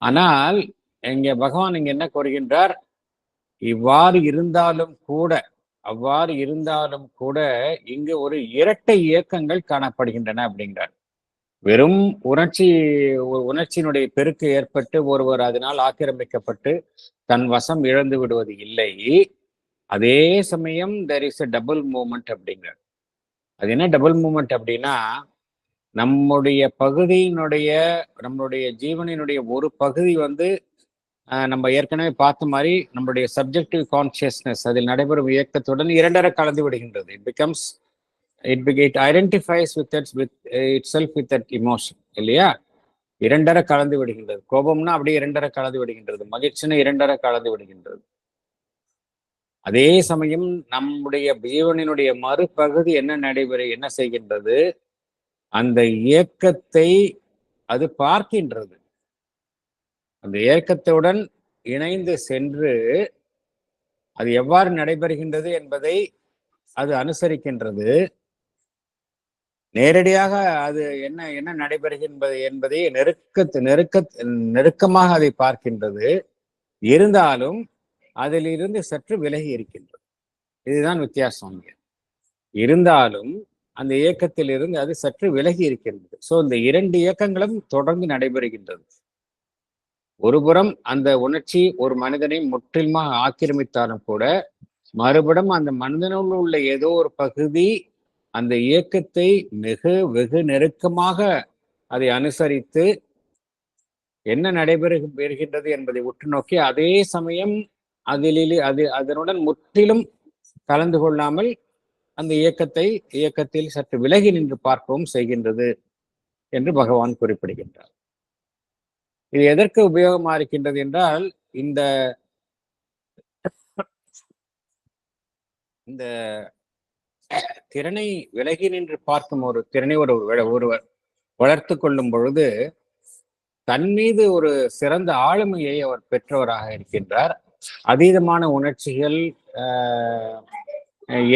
ஆனால் இங்க பகவான் இங்க என்ன கூறுகின்றார், அவ்வாறு இருந்தாலும் கூட இங்கு ஒரு இரட்டை இயக்கங்கள் காணப்படுகின்றன அப்படிங்கிறார். வெறும் உணர்ச்சியினுடைய பெருக்கு ஏற்பட்டு ஒருவர் அதனால் ஆக்கிரமிக்கப்பட்டு தன் வசம் இழந்து விடுவது இல்லை. அதே சமயம் there is a double movement அப்படிங்கிறார். அது என்ன டபுள் மூமெண்ட் அப்படின்னா, நம்முடைய ஜீவனினுடைய ஒரு பகுதி வந்து நம்ம ஏற்கனவே பார்த்த மாதிரி நம்மளுடைய சப்ஜெக்டிவ் கான்சியஸ்னஸ் அதில் நடைபெறும் இயக்கத்துடன் இரண்டரை கலந்து விடுகின்றது. It identifies with itself with that emotion இல்லையா? இரண்டரை கலந்து விடுகின்றது. கோபம்னா அப்படியே இரண்டரை கலந்து விடுகின்றது, மகிழ்ச்சினா இரண்டரை கலந்து விடுகின்றது. அதே சமயம் நம்முடைய ஜீவனினுடைய மறுபகுதி என்ன செய்கின்றது, அந்த இயக்கத்தை அது பார்க்கின்றது. அந்த இயக்கத்துடன் இணைந்து சென்று அது எவ்வாறு நடைபெறுகின்றது என்பதை அது அனுசரிக்கின்றது. நேரடியாக அது என்ன நடைபெறுகின்றது என்பதை நெருக்கமாக அதை பார்க்கின்றது. இருந்தாலும் அதிலிருந்து சற்று விலகி இருக்கின்றது. இதுதான் வித்தியாசம். இருந்தாலும் அந்த இயக்கத்தில் இருந்து அது சற்று விலகி இருக்கின்றது. ஸோ இந்த இரண்டு இயக்கங்களும் தொடர்ந்து நடைபெறுகின்றது. ஒருபுறம் அந்த உணர்ச்சி ஒரு மனிதனை முற்றிலுமாக ஆக்கிரமித்தாலும் கூட, மறுபுறம் அந்த மனிதனுள் உள்ள ஏதோ ஒரு பகுதி அந்த இயக்கத்தை வெகு நெருக்கமாக அதை அனுசரித்து என்ன நடைபெறுகின்றது என்பதை உற்று நோக்கி அதே சமயம் அதனுடன் முற்றிலும் கலந்து கொள்ளாமல் அந்த இயக்கத்தில் சற்று விலகி நின்று பார்க்கவும் செய்கின்றது என்று பகவான் குறிப்பிடுகின்றார். இது எதற்கு உபயோகமா இருக்கின்றது என்றால், இந்த திறனை விலகி நின்று பார்க்கும் ஒரு திறனை ஒருவர் வளர்த்து கொள்ளும் பொழுது தன் மீது ஒரு சிறந்த ஆளுமையை அவர் பெற்றவராக இருக்கின்றார். அதீதமான உணர்ச்சிகள்,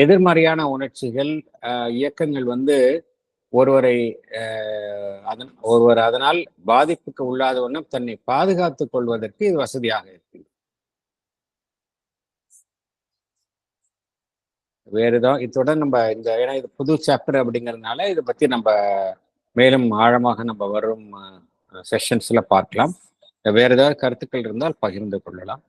எதிர்மறையான உணர்ச்சிகள், இயக்கங்கள் வந்து ஒருவர் அதனால் பாதிப்புக்கு உள்ளாத வண்ணம் தன்னை பாதுகாத்துக் கொள்வதற்கு இது வசதியாக இருக்கு. வேறுதான் இத்துடன் நம்ம ஏன்னா இது புது சாப்டர் அப்படிங்கிறதுனால இதை பத்தி நம்ம மேலும் ஆழமாக நம்ம வரும் செஷன்ஸ்ல பார்க்கலாம். வேற ஏதாவது கருத்துக்கள் இருந்தால் பகிர்ந்து கொள்ளலாம்.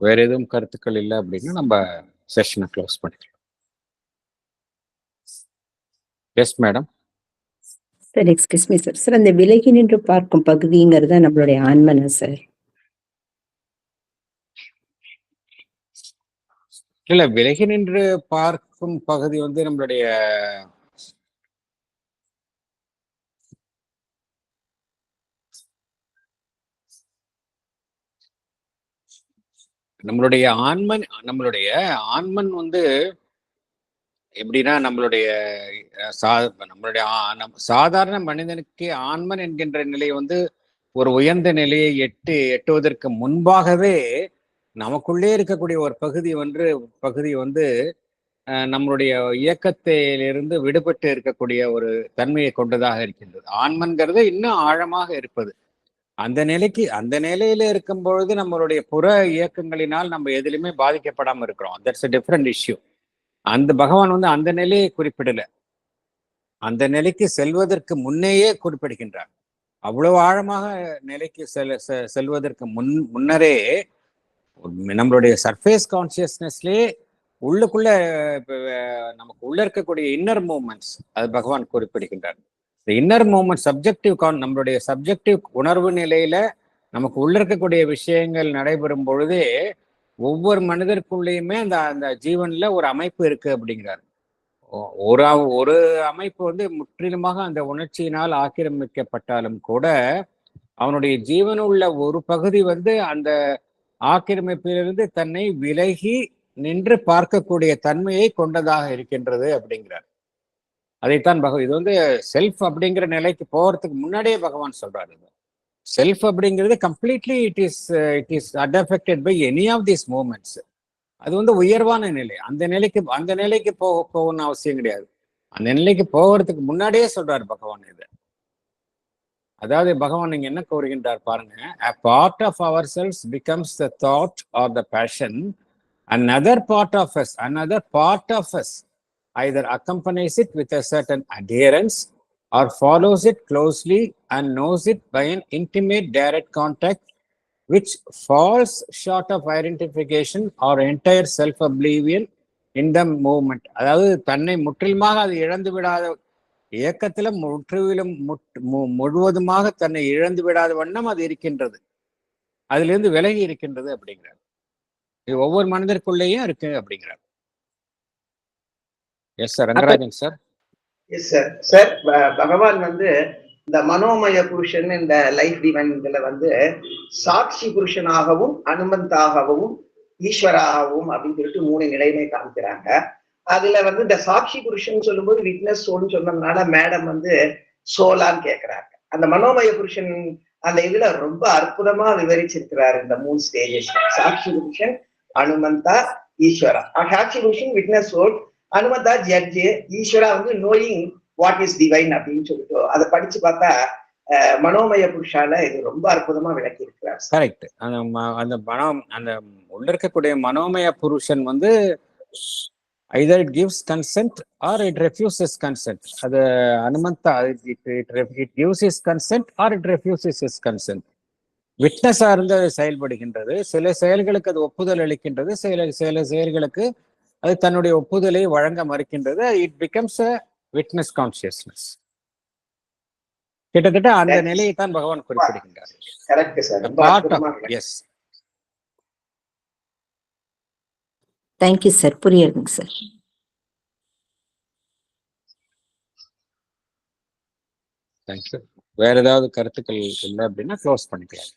வேற எதுவும் கருத்துக்கள் இல்லை அப்படின்னா நம்ம செஷனை க்ளோஸ் பண்ணிக்கலாம். Yes madam. Sir excuse me sir. Sir அந்த விலகி நின்று பார்க்கும் பகுதிங்கிறத நம்மளுடைய ஆன்மனா சார்? இல்ல, விலகி நின்று பார்க்கும் பகுதி வந்து நம்மளுடைய ஆன்மன் வந்து எப்படின்னா, நம்மளுடைய சாதாரண மனிதனுக்கு ஆன்மன் என்கின்ற நிலை வந்து ஒரு உயர்ந்த நிலையை எட்டுவதற்கு முன்பாகவே நமக்குள்ளே இருக்கக்கூடிய ஒரு பகுதி வந்து நம்மளுடைய இயக்கத்திலிருந்து விடுபட்டு இருக்கக்கூடிய ஒரு தன்மையை கொண்டதாக இருக்கின்றது. ஆன்மன்கிறது இன்னும் ஆழமாக இருப்பது. அந்த நிலையில இருக்கும் பொழுது நம்மளுடைய புற இயக்கங்களினால் நம்ம எதிலுமே பாதிக்கப்படாம இருக்கிறோம். That's a different issue. அந்த பகவான் வந்து அந்த நிலையை குறிப்பிடல, அந்த நிலைக்கு செல்வதற்கு முன்னேயே குறிப்பிடுகின்றார். அவ்வளவு ஆழமாக நிலைக்கு செல்வதற்கு முன்னரே நம்மளுடைய சர்ஃபேஸ் கான்சியஸ்னஸ்லேயே உள்ளுக்குள்ள நமக்கு உள்ள இருக்கக்கூடிய இன்னர் மூமெண்ட்ஸ் அது பகவான் குறிப்பிடுகின்றார். இன்னர் மூமெண்ட் சப்ஜெக்டிவ் நம்மளுடைய சப்ஜெக்டிவ் உணர்வு நிலையில நமக்கு உள்ள இருக்கக்கூடிய விஷயங்கள் நடைபெறும் பொழுதே ஒவ்வொரு மனிதருக்குள்ளேயுமே அந்த அந்த ஜீவன்ல ஒரு அமைப்பு இருக்கு அப்படிங்கிறார். ஒரு அமைப்பு வந்து முற்றிலுமாக அந்த உணர்ச்சியினால் ஆக்கிரமிக்கப்பட்டாலும் கூட அவனுடைய ஜீவனுள்ள ஒரு பகுதி வந்து அந்த ஆக்கிரமிப்பிலிருந்து தன்னை விலகி நின்று பார்க்கக்கூடிய தன்மையை கொண்டதாக இருக்கின்றது அப்படிங்கிறார். அதைத்தான் இது வந்து செல்ஃப் அப்படிங்கிற நிலைக்கு போறதுக்கு முன்னாடியே பகவான் சொல்றாரு. செல்ஃப் அப்படிங்கிறது completely it is unaffected by any of these moments. அது வந்து உயர்வான நிலை. அந்த நிலைக்கு போகணும்னு அவசியம் கிடையாது. அந்த நிலைக்கு போகிறதுக்கு முன்னாடியே சொல்றாரு பகவான் இது. அதாவது பகவான் நீங்க என்ன கூறுகின்றார் பாருங்க. A part of ourselves becomes the thought or the passion. Another part of us either accompanies it with a certain adherence or follows it closely and knows it by an intimate direct contact which falls short of identification or entire self-oblivion in the movement. அதாவது தன்னை முற்றிலுமாக அது இழந்து விடாத இயக்கத்துல முழுவதுமாக தன்னை இழந்து விடாத வண்ணம் அது இருக்கின்றது, அதிலிருந்து விலகி இருக்கின்றது அப்படிங்கிறார். இது ஒவ்வொரு மனிதருக்குள்ளேயும் இருக்கு அப்படிங்கிறார். Yes sir. Rangarajan sir. Yes sir. Sir பகவான் வந்து இந்த மனோமய புருஷன் இந்த லைஃப் டிவைன் இதுல வந்து சாட்சி புருஷனாகவும் அனுமந்தாகவும் ஈஸ்வராகவும் அப்படின்னு சொல்லிட்டு 3 நிலைமை காமிக்கிறாங்க. அதுல வந்து இந்த சாட்சி புருஷன் சொல்லும்போது விட்னஸ் சோல்னு சொன்னதுனால மேடம் வந்து சோலான்னு கேட்கிறாங்க. அந்த மனோமய புருஷன் அந்த இதுல ரொம்ப அற்புதமா விவரிச்சிருக்கிறாரு இந்த 3 ஸ்டேஜஸ். சாட்சி புருஷன், அனுமந்தா, ஈஸ்வரா. சாட்சி புருஷன் விட்னஸ் சோல், அனுமந்தா ஜட்ஜு, ஈஸ்வரா வந்து நோயிங் வாட் இஸ் டிவைன் அப்படின்னு சொல்லிட்டு அதை படிச்சு பார்த்தா மனோமய புருஷால இது ரொம்ப அற்புதமா விளக்கி இருக்கிறார். கரெக்ட். அந்த உள்ள இருக்கக்கூடிய மனோமய புருஷன் வந்து either it gives consent or it refuses consent. அது அனுமந்தா it gives his consent or it refuses his consent. விட்னஸா இருந்து அது செயல்படுகின்றது. சில செயல்களுக்கு அது ஒப்புதல் அளிக்கின்றது, சில செயல்களுக்கு அது தன்னுடைய ஒப்புதலை வழங்க மறுக்கின்றது. It becomes a witness consciousness. கிட்டத்தட்ட அந்த நிலையை தான் பகவான் குறிப்பிடுகின்றார். Correct sir. Yes. Thank you sir. புரியுதுங்க சார். தேங்க்யூ. வேற ஏதாவது கருத்துக்கள் இல்லை அப்படின்னா க்ளோஸ் பண்ணிக்கலாம்.